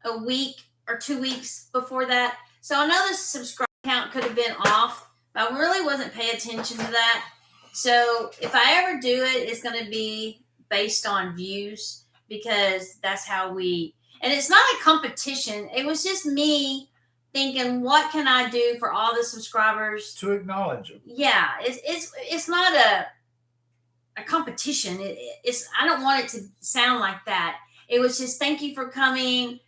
a week or 2 weeks before that. So I know the subscriber count could have been off, but I really wasn't paying attention to that. So if I ever do it, it's going to be based on views because that's how and it's not a competition. It was just me thinking, what can I do for all the subscribers? To acknowledge them. Yeah, it's not a competition. It's I don't want it to sound like that. It was just thank you for coming.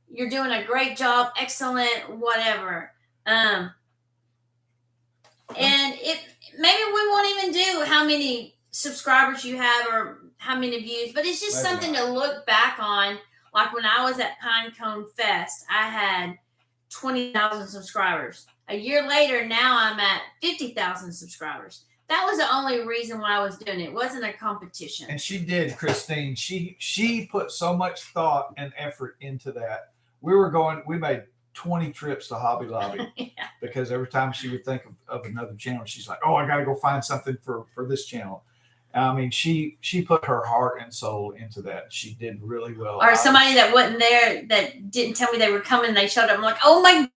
You're doing a great job, excellent, whatever. And it maybe we won't even do how many subscribers you have or how many views, but it's just Maybe something not. to look back on. Like when I was at Pinecone Fest, I had 20,000 subscribers. A year later, now I'm at 50,000 subscribers. That was the only reason why I was doing it. It wasn't a competition. And she did, Christine. She put so much thought and effort into that. We made 20 trips to Hobby Lobby Yeah. because every time she would think of another channel, she's like, oh, I got to go find something for this channel. I mean, she put her heart and soul into that. She did really well. Or somebody that wasn't there that didn't tell me they were coming, they showed up. I'm like, oh my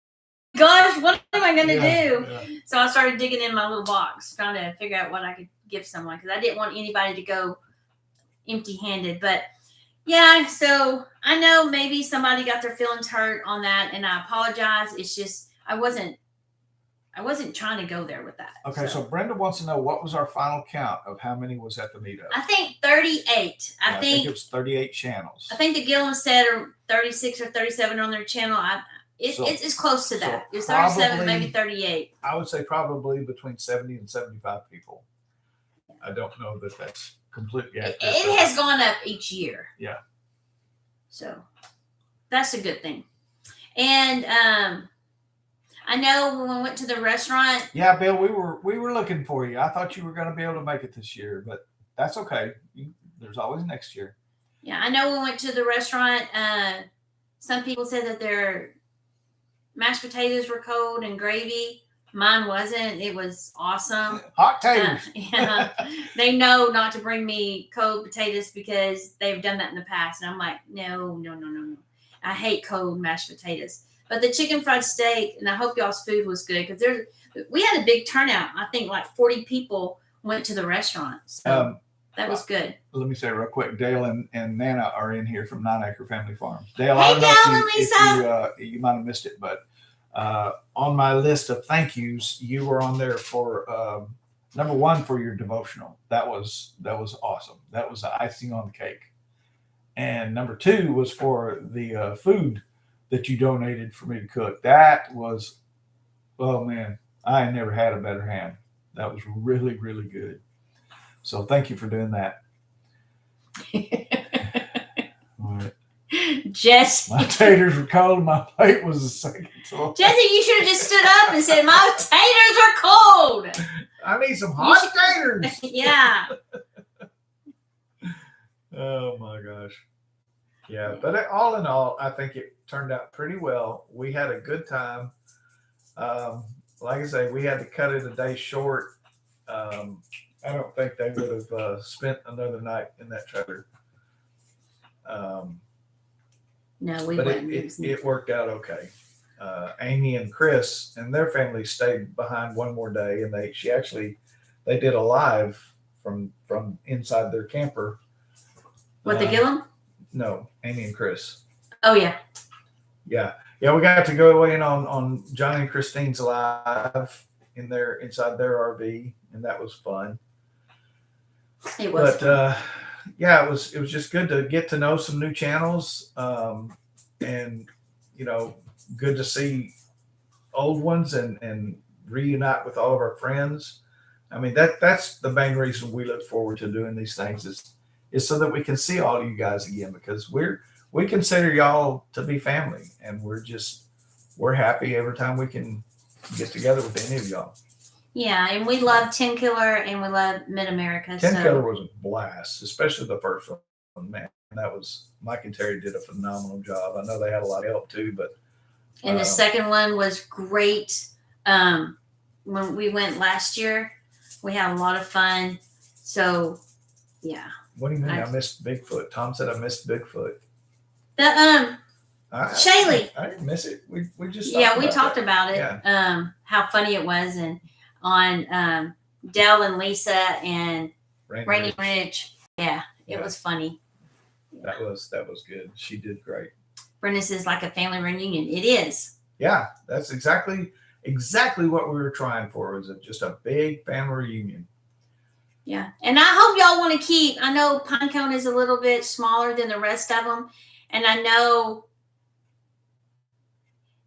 gosh, what am I going to do? Yeah. So I started digging in my little box, trying to figure out what I could give someone because I didn't want anybody to go empty-handed. But yeah, so I know maybe somebody got their feelings hurt on that, and I apologize. It's just I wasn't trying to go there with that. Okay, so Brenda wants to know what was our final count of how many was at the meetup. I think 38. I think it was 38 channels. I think the Gillum said are 36 or 37 on their channel. It's close to that. It's 37, maybe 38. I would say probably between 70 and 75 people. I don't know that that's completely accurate. It has gone up each year. Yeah. So that's a good thing. And I know when we went to the restaurant. Yeah, Bill, we were looking for you. I thought you were going to be able to make it this year, but that's okay. There's always next year. Yeah, I know we went to the restaurant. Some people said that their mashed potatoes were cold and gravy. Mine wasn't. It was awesome. Hot taters. Yeah, they know not to bring me cold potatoes because they've done that in the past. And I'm like, no. I hate cold mashed potatoes. But the chicken fried steak, and I hope y'all's food was good because we had a big turnout. I think like 40 people went to the restaurant. So that was good. Let me say real quick, Dale and Nana are in here from 9 Acre Family Farms. Dale, Hey, I don't know Dale and if you might have missed it, but on my list of thank yous, you were on there for number one for your devotional. That was awesome. That was the icing on the cake. And number two was for the food that you donated for me to cook. That was, oh man, I never had a better hand. That was really, really good. So thank you for doing that. All right. Jesse. My taters were cold. My plate was the second. Jesse, you should have just stood up and said, my taters are cold. I need some hot taters. Yeah. Oh my gosh. Yeah, but all in all, I think it turned out pretty well. We had a good time. Like I say, we had to cut it a day short. I don't think they would have spent another night in that trailer. No, we but wouldn't. it worked out okay. Amy and Chris and their family stayed behind one more day, and they did a live from inside their camper. What, the Gillum? No, Amy and Chris. Oh yeah. Yeah. We got to go in on Johnny and Christine's live inside their RV, and that was fun. It was. But yeah, it was just good to get to know some new channels, and good to see old ones and reunite with all of our friends. I mean, that's the main reason we look forward to doing these things is so that we can see all of you guys again, because we consider y'all to be family, and we're happy every time we can get together with any of y'all. Yeah, and we love 10 Killer and we love Mid America. 10 Killer was a blast, especially the first one. Man, that was Mike and Terry did a phenomenal job. I know they had a lot of help too, but and the second one was great. when we went last year. We had a lot of fun. So, yeah. What do you mean I missed Bigfoot? Tom said I missed Bigfoot. Shaylee. I didn't miss it. We just talked about it. Yeah. How funny it was, and on Dell and Lisa and Rainy Ridge. Yeah, it was funny. That was good. She did great. Brennus is like a family reunion. It is. Yeah, that's exactly what we were trying for. Was just a big family reunion. Yeah, and I hope y'all want to keep. I know Pinecone is a little bit smaller than the rest of them, and I know.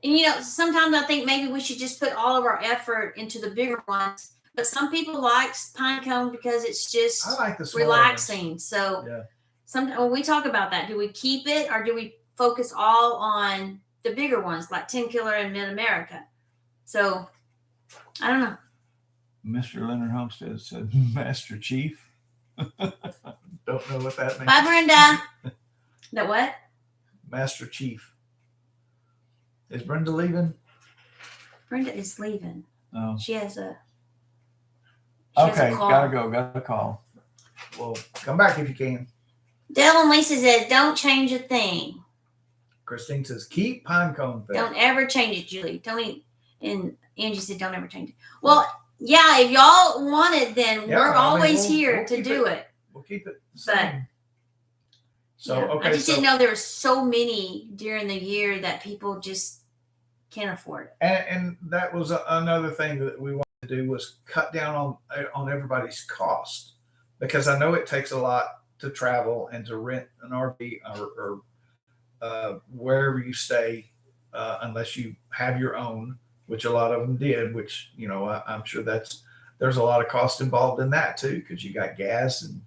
And sometimes I think maybe we should just put all of our effort into the bigger ones. But some people like Pinecone because it's just I like the relaxing. ones. So yeah. When we talk about that, do we keep it or do we focus all on the bigger ones like Tin Killer and Mid America? So I don't know. Mr. Leonard Homestead said Master Chief. Don't know what that means. Bye, Brenda. The what? Master Chief. Is Brenda leaving? Brenda is leaving. Oh. She has a Okay, call. Gotta call. Well, come back if you can. Dell and Lisa says, don't change a thing. Christine says, keep Pinecone fed. Don't ever change it, Julie. Tony and Angie said, don't ever change it. Well, yeah, if y'all want it, then we're always here to do it. We'll keep it the same. Okay. I just didn't know there were so many during the year that people just can't afford it. And that was another thing that we wanted to do was cut down on everybody's cost, because I know it takes a lot to travel and to rent an RV or wherever you stay, unless you have your own, which a lot of them did, which, I'm sure there's a lot of cost involved in that too, because you got gas and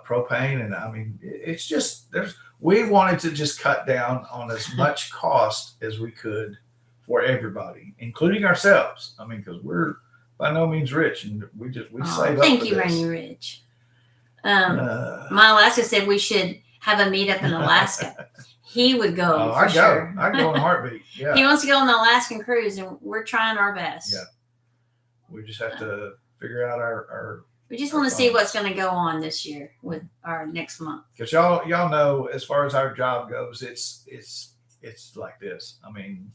propane. And I mean, it's just, we wanted to just cut down on as much cost as we could for everybody, including ourselves. I mean, because we're by no means rich, and we save up. Thank you, Rainy Ridge. My Alaska said we should have a meetup in Alaska. He would go. I'd go in a heartbeat. Yeah. He wants to go on the Alaskan cruise, and we're trying our best. Yeah. We just have to figure out our we just want to see what's going to go on this year with our next month. Because y'all know, as far as our job goes, it's like this. I mean,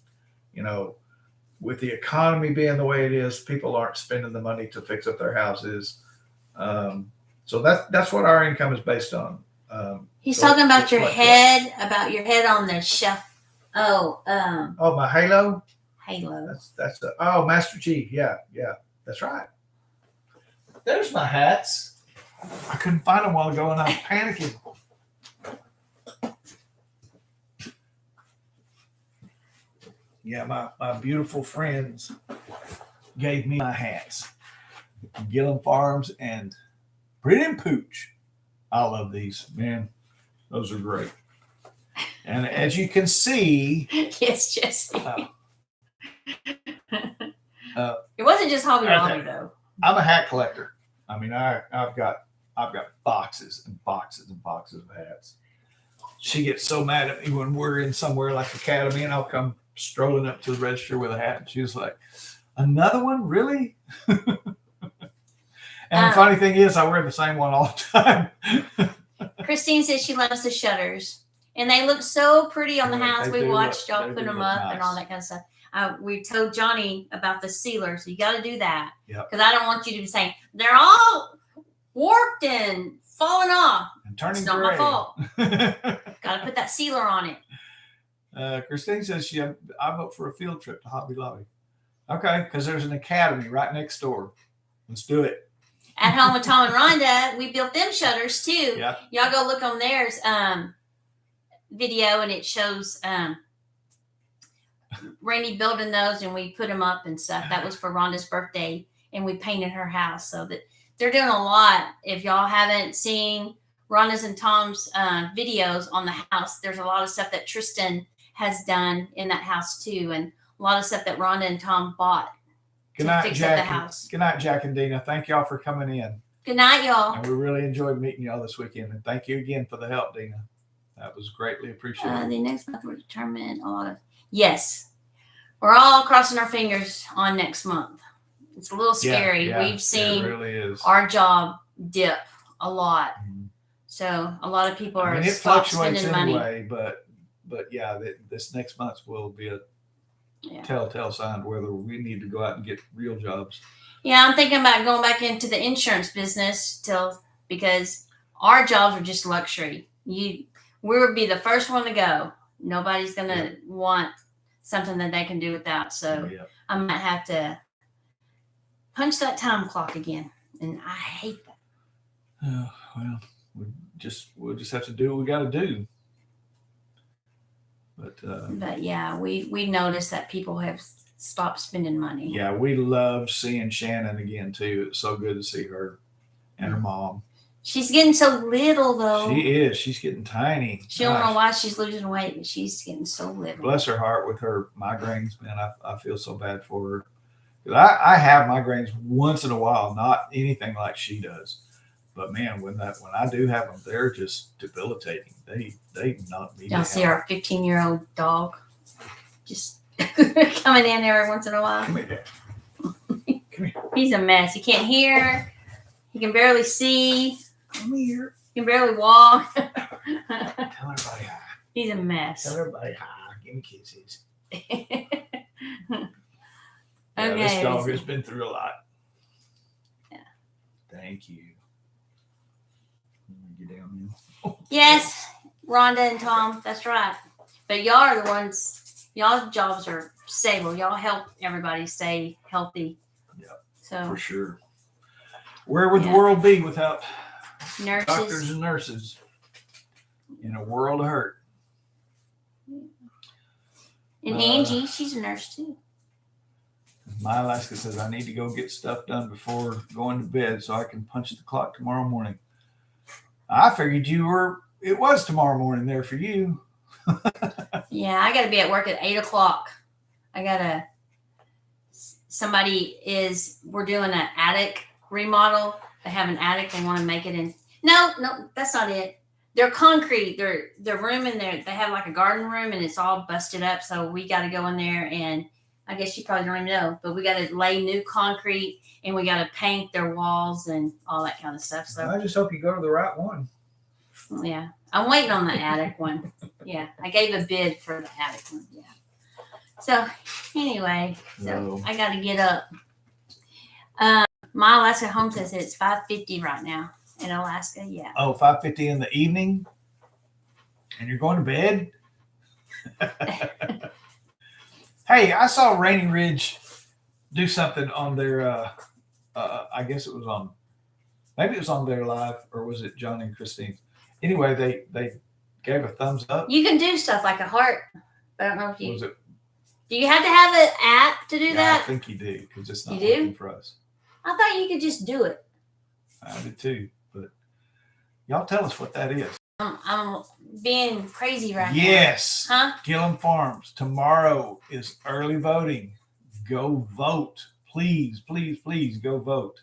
with the economy being the way it is, people aren't spending the money to fix up their houses. So that's what our income is based on. He's talking about your head, on the shelf. Oh, my halo. Halo. That's Master Chief. Yeah, that's right. There's my hats. I couldn't find them a while ago, and I was panicking. Yeah, my beautiful friends gave me my hats. Gillum Farms and Brit and Pooch. I love these, man. Those are great. And as you can see, yes, Jesse. It wasn't just Hobby Lobby though. I'm a hat collector. I mean, I've got boxes and boxes and boxes of hats. She gets so mad at me when we're in somewhere like Academy, and I'll come strolling up to the register with a hat, and she's like, "Another one, really?" And the funny thing is, I wear the same one all the time. Christine says she loves the shutters, and they look so pretty on the house. We watched y'all put them up and all that kind of stuff. We told Johnny about the sealer, so you got to do that. Because I don't want you to be saying they're all warped and falling off. And turning it's not gray. my fault. Got to put that sealer on it. Christine says I vote for a field trip to Hobby Lobby. Okay, because there's an Academy right next door. Let's do it. At home with Tom and Rhonda, we built them shutters too. Yep. Y'all go look on theirs video, and it shows Rainey building those, and we put them up and stuff. That was for Rhonda's birthday, and we painted her house. So that they're doing a lot. If y'all haven't seen Rhonda's and Tom's videos on the house, there's a lot of stuff that Tristan has done in that house too, and a lot of stuff that Rhonda and Tom bought. Good night, Jack. Good night, Jack and Dina. Thank y'all for coming in. Good night, y'all. And we really enjoyed meeting y'all this weekend. And thank you again for the help, Dina. That was greatly appreciated. The next month will determine a lot of. Yes, we're all crossing our fingers on next month. It's a little scary. Yeah, We've seen it really is. our job dip a lot. Mhm. So a lot of people I are mean, it stop fluctuates spending money. anyway, but yeah, this next month will be a Yeah. telltale sign whether we need to go out and get real jobs. Yeah, I'm thinking about going back into the insurance business because our jobs are just luxury. We would be the first one to go. Nobody's gonna want something that they can do without. So Yeah. I might have to punch that time clock again, and I hate that. Well, we'll just have to do what we got to do. But yeah, we noticed that people have stopped spending money. Yeah, we love seeing Shannon again too. It's so good to see her and her mom. She's getting so little though. She is. She's getting tiny. She don't know why she's losing weight, but she's getting so little. Bless her heart with her migraines, man. I feel so bad for her. 'Cause I have migraines once in a while, not anything like she does. But man, when I do have them, they're just debilitating. They knock me down. Y'all see our 15-year-old dog just coming in every once in a while. Come here. Come here. He's a mess. He can't hear. He can barely see. Come here. He can barely walk. Tell everybody hi. He's a mess. Tell everybody hi. Give me kisses. Okay. This dog has been through a lot. Yeah. Thank you. Get down here. Yes, Rhonda and Tom, that's right. But y'all are the ones, y'all's jobs are stable. Y'all help everybody stay healthy. Yep. So For sure. Where would Yeah. the world be without nurses. doctors and nurses in a world of hurt? And Angie, she's a nurse too. My Alaska says I need to go get stuff done before going to bed so I can punch the clock tomorrow morning. I figured it was tomorrow morning there for you. Yeah, I got to be at work at 8:00. We're doing an attic remodel. They have an attic. They want to make it in. No, that's not it. They're concrete. Their room in there, they have like a garden room and it's all busted up. So we got to go in there and I guess you probably don't even know, but we got to lay new concrete and we got to paint their walls and all that kind of stuff. So I just hope you go to the right one. yeah, I'm waiting on the attic one. Yeah, I gave a bid for the attic one. Yeah. So anyway, I got to get up. My Alaska home says it's 5:50 right now in Alaska. Yeah. Oh, 5:50 in the evening? And you're going to bed? Hey, I saw Rainy Ridge do something on their, I guess it was maybe it was on their live, or was it John and Christine? Anyway, they gave a thumbs up. You can do stuff like a heart, but I don't know if you. Was it? Do you have to have an app to do that? I think you do, because it's not You do? working for us. I thought you could just do it. I did too, but y'all tell us what that is. I'm being crazy right now. Yes. Huh? Gillum Farms. Tomorrow is early voting. Go vote. Please, please, please go vote.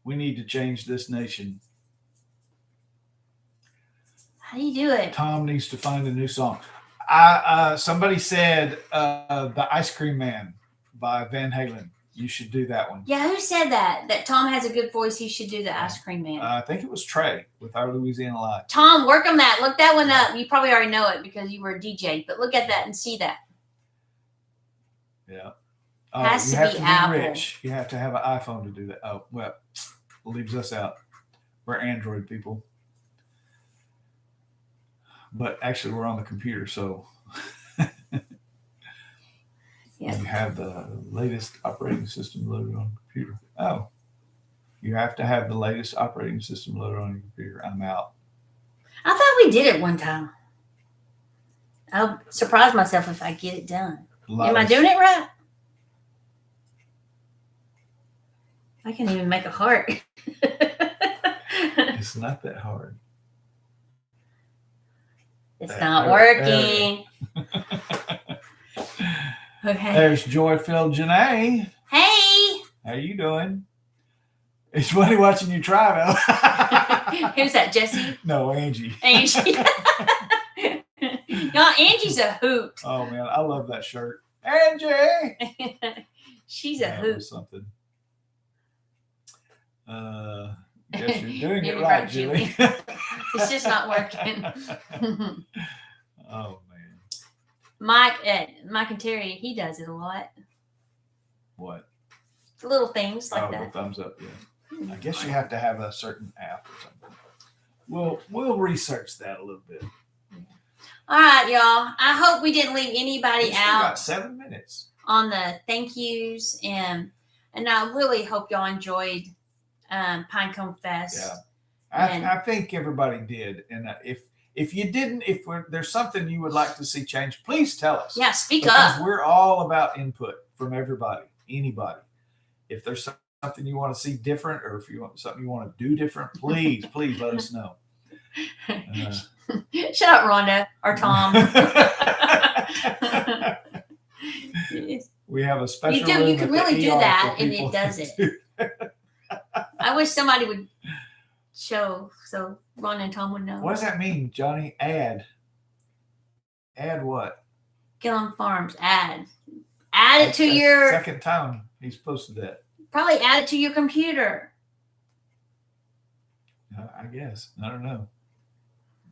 We need to change this nation. How do you do it? Tom needs to find a new song. Somebody said The Ice Cream Man by Van Halen. You should do that one. Yeah, who said that? That Tom has a good voice. He should do the Ice Cream Man. I think it was Trey with Our Louisiana Live. Tom, work on that. Look that one up. You probably already know it because you were a DJ, but look at that and see that. Yeah. Has you to have be to be Apple. rich. You have to have an iPhone to do that. Oh, well, leaves us out. We're Android people. But actually, we're on the computer, so Yeah. you have the latest operating system loaded on the computer. Oh, you have to have the latest operating system loaded on your computer. I'm out. I thought we did it one time. I'll surprise myself if I get it done. Am I doing it right? I can't even make a heart. It's not that hard. It's There- not there- working. Okay. There's Joy-filled Janae. Hey. How you doing? It's funny watching you try, Mel. Who's that, Jesse? No, Angie. Angie. Y'all, Angie's a hoot. Oh man, I love that shirt. Angie. She's a That hoot. was something. Guess you're doing it Maybe right, right, Julie. It's just not working. Oh man, Mike and Terry, he does it a lot. what? Little things like The that. thumbs up. Yeah, I guess you have to have a certain app or something. We'll research that a little bit. All right, y'all. I hope we didn't leave anybody We still out got 7 minutes. on the thank yous, and I really hope y'all enjoyed Pinecone Fest. Yeah, I think everybody did, and if you didn't, there's something you would like to see change, please tell us. Yeah, speak because up. we're all about input from everybody, anybody. If there's something you want to see different, or if you want something you want to do different, please let us know. Shut up, Rhonda or Tom. We have a special You room can at really the do ER that, for and people it does to it. do. I wish somebody would show so Rhonda and Tom would know. What does that mean, Johnny? Add what? Gillum Farms, add it to your, second time he's posted that. probably add it to your computer. I guess. I don't know.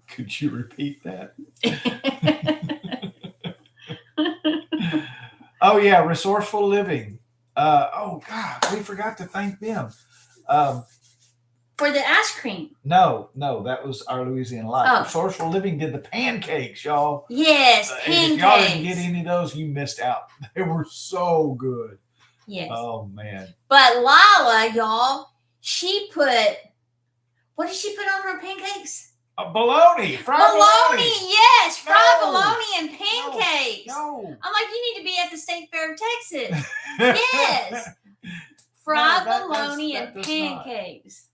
Could you repeat that? Oh yeah, Resourceful Living. Oh God, we forgot to thank them. For the ice cream. No, that was our Louisiana Life. Oh. Resourceful Living did the pancakes, y'all. Yes, And pancakes. if y'all didn't get any of those, you missed out. They were so good. Yes. Oh man. But Lila, y'all, she put, what did she put on her pancakes? Bologna, fried bologna. Yes, fried No. bologna and pancakes. No. I'm like, you need to be at the State Fair of Texas. Yes. Fried bologna and pancakes.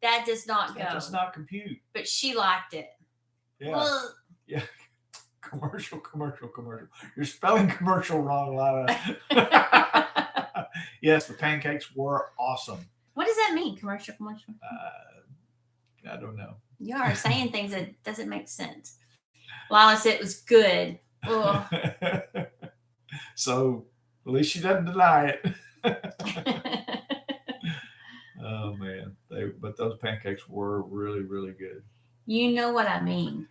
That does not go. That does not compute. But she liked it. Yeah. Well, Yeah. Commercial. You're spelling commercial wrong, Lila. Yes, the pancakes were awesome. what does that mean? Commercial. I don't know. You are saying things that doesn't make sense. Lila said it was good. Ugh. So at least she doesn't deny it. Oh man, but those pancakes were really, really good. You know what I mean.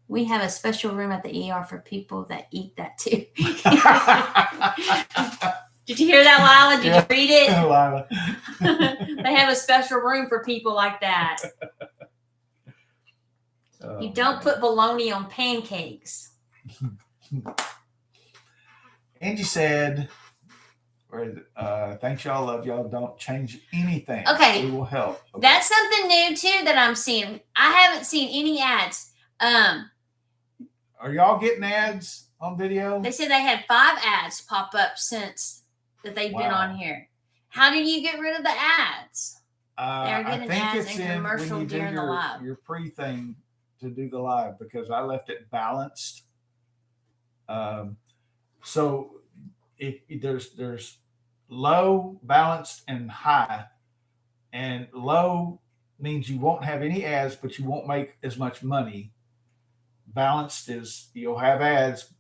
We have a special room at the ER for people that eat that too. Did you hear that, Lila? Did you read it? Lila. They have a special room for people like that. Oh, You don't man. put bologna on pancakes. Angie said, thanks y'all, love y'all, don't change anything. Okay. We will help. Okay. That's something new too that I'm seeing. I haven't seen any ads. Are y'all getting ads on video? They said they had 5 ads pop up since that they've been Wow. on here. How do you get rid of the ads? They're I getting think ads it's and in commercial when you do during the live. your pre thing to do the live, because I left it balanced. So there's low, balanced, and high. And low means you won't have any ads, but you won't make as much money. Balanced is you'll have ads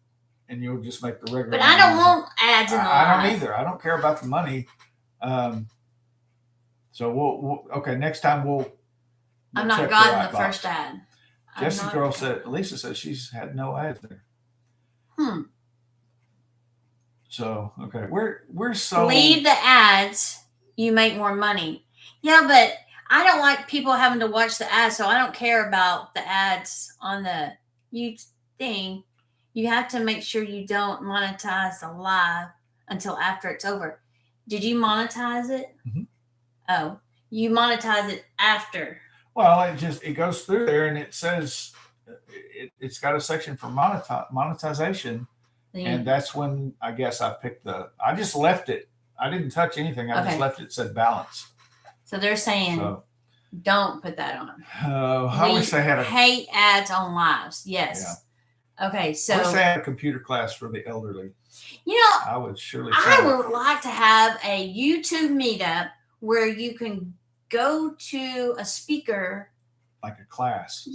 and you'll just make the regular. But I don't want ads in the I live. don't either. I don't care about the money. So we'll okay. Next time we'll I'm not check gotten right the box. first ad. I'm Jessica not- girl said, Lisa said she's had no ads there. So okay, we're so Leave the ads, you make more money. Yeah, but I don't like people having to watch the ads, so I don't care about the ads on the YouTube thing. You have to make sure you don't monetize the live until after it's over. Did you monetize it? Mhm. Oh, you monetize it after. Well, it goes through there and it says it's got a section for monetization, and that's when I guess I just left it. I didn't touch anything. I Okay. just left it said balance. So they're saying So don't put that on. I wish they had a hate ads on lives. Yes. Okay, so I wish they had a computer class for the elderly. you know, I would surely. I sign up would for it. like to have a YouTube meetup where you can go to a speaker, like a class.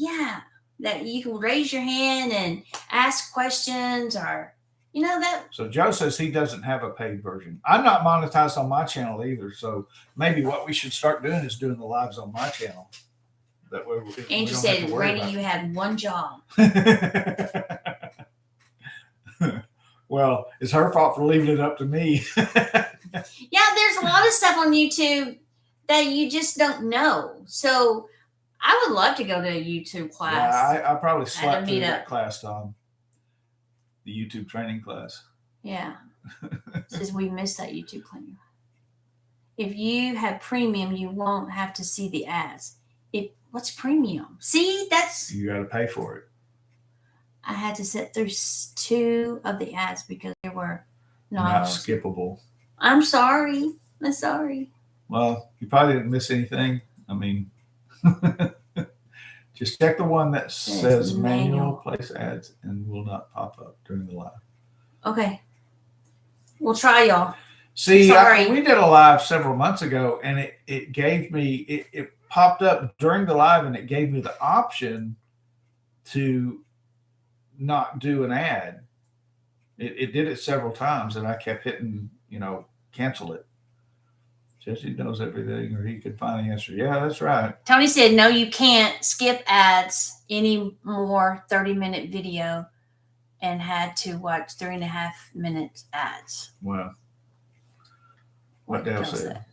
that you can raise your hand and ask questions, or You know that So Joe says he doesn't have a paid version. I'm not monetized on my channel either. So maybe what we should start doing is doing the lives on my channel. That way we Angie don't have said, to worry Randy, about you had one job. Well, it's her fault for leaving it up to me. Yeah, there's a lot of stuff on YouTube that you just don't know. So I would love to go to a YouTube class. Yeah, I probably slept through meetup. that class, Tom. The YouTube training class. Yeah. Says we missed that YouTube claim. If you have premium, you won't have to see the ads. What's premium? See, that's You got to pay for it. I had to sit through 2 of the ads because they were Not not. skippable. I'm sorry. I'm sorry. Well, you probably didn't miss anything. I mean, just check the one that says manual place ads and will not pop up during the live. Okay. We'll try, y'all. See, Sorry. we did a live several months ago, and it gave me it popped up during the live, and it gave me the option to not do an ad. It did it several times, and I kept hitting, cancel it. Jesse knows everything, or he could finally answer. Yeah, that's right. Tony said, no, you can't skip ads any more 30-minute video and had to watch 3.5 minutes ads. Well, what Dale said.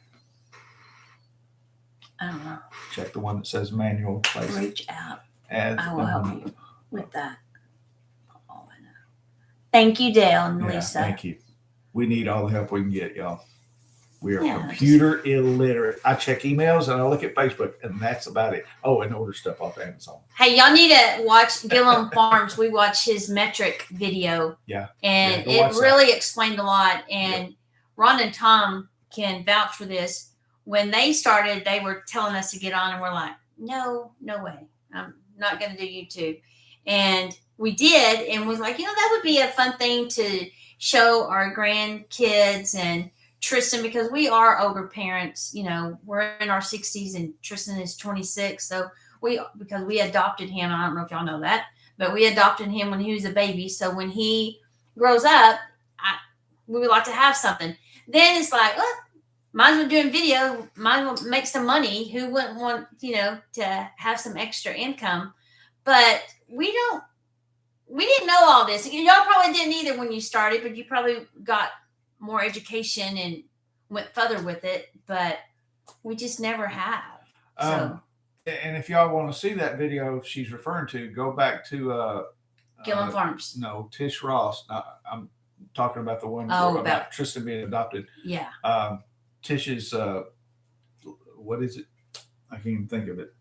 I don't know. Check the one that says manual place Reach out. ads. I will help you with that. Oh, I know. Thank you, Dale and Yeah, Lisa. thank you. We need all the help we can get, y'all. We are Yeah, computer illiterate. I check emails and I look at Facebook, and that's about it. Oh, and order stuff off Amazon. Hey, y'all need to watch Gillum Farms. We watched his metric video. Yeah. And go it watch that. really explained a lot. And Ron and Tom can vouch for this. When they started, they were telling us to get on, and we're like, no way. I'm not going to do YouTube. And we did, and was like, that would be a fun thing to show our grandkids and Tristan, because we are older parents. We're in our 60s, and Tristan is 26. So because we adopted him, I don't know if y'all know that, but we adopted him when he was a baby. So when he grows up, we would like to have something. Then it's like, might as well doing video, might as well make some money. Who wouldn't want, to have some extra income? But we didn't know all this. Y'all probably didn't either when you started, but you probably got more education and went further with it. But we just never have. So and if y'all want to see that video she's referring to, go back to Gillum Farms. No, Tish Ross. I'm talking about the one about Tristan being adopted. Yeah. Tish's what is it? I can't even think of it.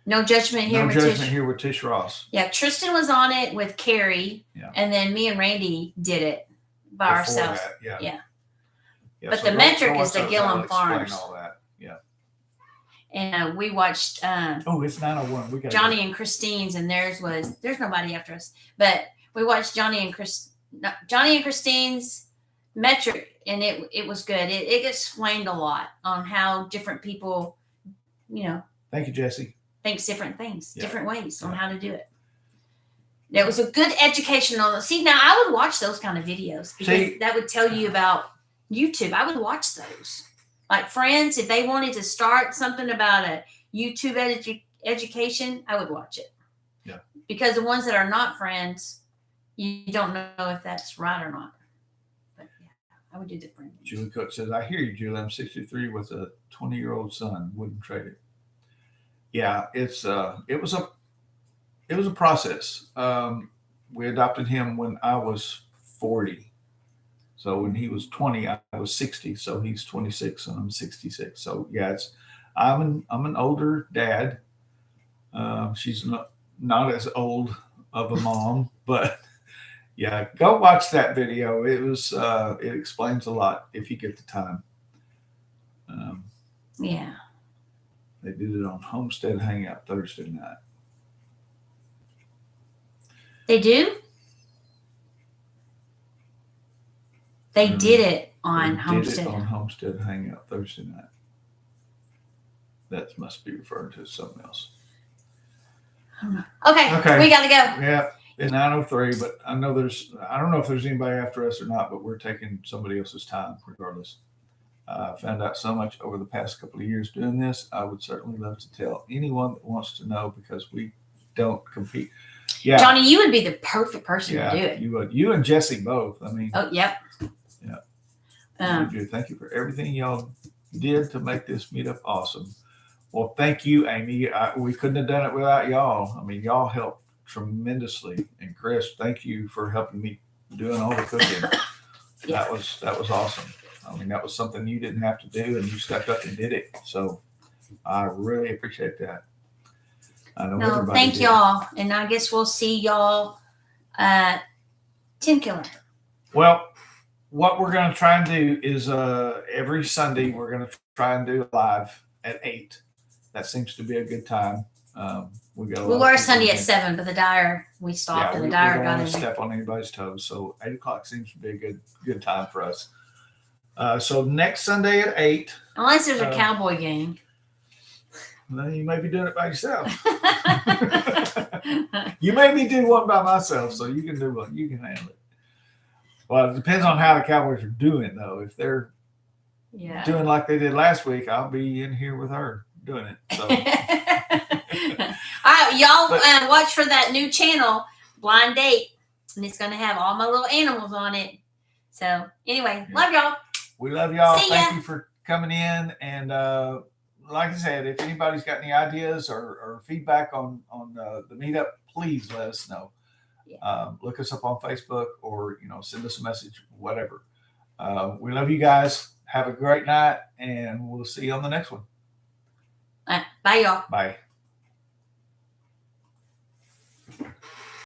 No judgment here. No judgment here with Tish Ross. Yeah, Tristan was on it with Carrie, and then me and Randy did it by Before ourselves. That, yeah. But so the metric go is the watch Gillum those. I'll explain Farms. all that. Yeah. And we watched it's 9:01. We got Johnny and Christine's, and there's nobody after us, but we watched Johnny and Christine's metric, and it was good. It explained a lot on how different people, Thank you, Jesse. thinks different things, different ways on how to do it. Yeah. There was a good educational. See, now I would watch those kind of videos because that would tell you about YouTube. I would watch those. Like Friends, if they wanted to start something about a YouTube education, I would watch it. Yeah. Because the ones that are not Friends, you don't know if that's right or not. But yeah, I would do the Friends. Julie Cook says, I hear you, Julie. I'm 63 with a 20-year-old son. Wouldn't trade it. Yeah, it was a process. We adopted him when I was 40. So when he was 20, I was 60. So he's 26 and I'm 66. So yeah, I'm an older dad. She's not as old of a mom, but yeah, go watch that video. It explains a lot if you get the time. Yeah. They did it on Homestead Hangout Thursday night. They do? They did it on Homestead. Did it on Homestead Hangout Thursday night. That must be referring to something else. Okay, we got to go. Yeah. in 9:03, but I know I don't know if there's anybody after us or not, but we're taking somebody else's time regardless. I found out so much over the past couple of years doing this. I would certainly love to tell anyone that wants to know because we don't compete. Yeah. Johnny, you would be the perfect person Yeah, to do it. you would. You and Jesse both. I mean, Oh, yep. Yeah. You do. Thank you for everything y'all did to make this meetup awesome. Well, thank you, Amy. We couldn't have done it without y'all. I mean, y'all helped tremendously. And Chris, thank you for helping me doing all the cooking. Yeah. That was awesome. I mean, that was something you didn't have to do, and you stepped up and did it. So I really appreciate that. I know No, everybody thank did. y'all. And I guess we'll see y'all at Tin Killer. Well, what we're going to try and do is every Sunday we're going to try and do live at 8. That seems to be a good time. We got a lot We of were people Sunday at in. 7, but the dyer, we stopped and we the dyer don't got want in to there. step on anybody's toes. So 8 o'clock seems to be a good time for us. So next Sunday at 8. Unless there's a cowboy game. Well, you may be doing it by yourself. You made me do one by myself, so you can do one. You can handle it. Well, it depends on how the Cowboys are doing, though. If they're Yeah. doing like they did last week, I'll be in here with her doing it. So. All right, y'all watch for that new channel, Blind Date, and it's going to have all my little animals on it. So anyway, love y'all. We love y'all. See ya. Thank you for coming in. And like I said, if anybody's got any ideas or feedback on the meetup, please let us know. Yeah. Look us up on Facebook or send us a message, whatever. We love you guys. Have a great night, and we'll see you on the next one. Bye, y'all. Bye.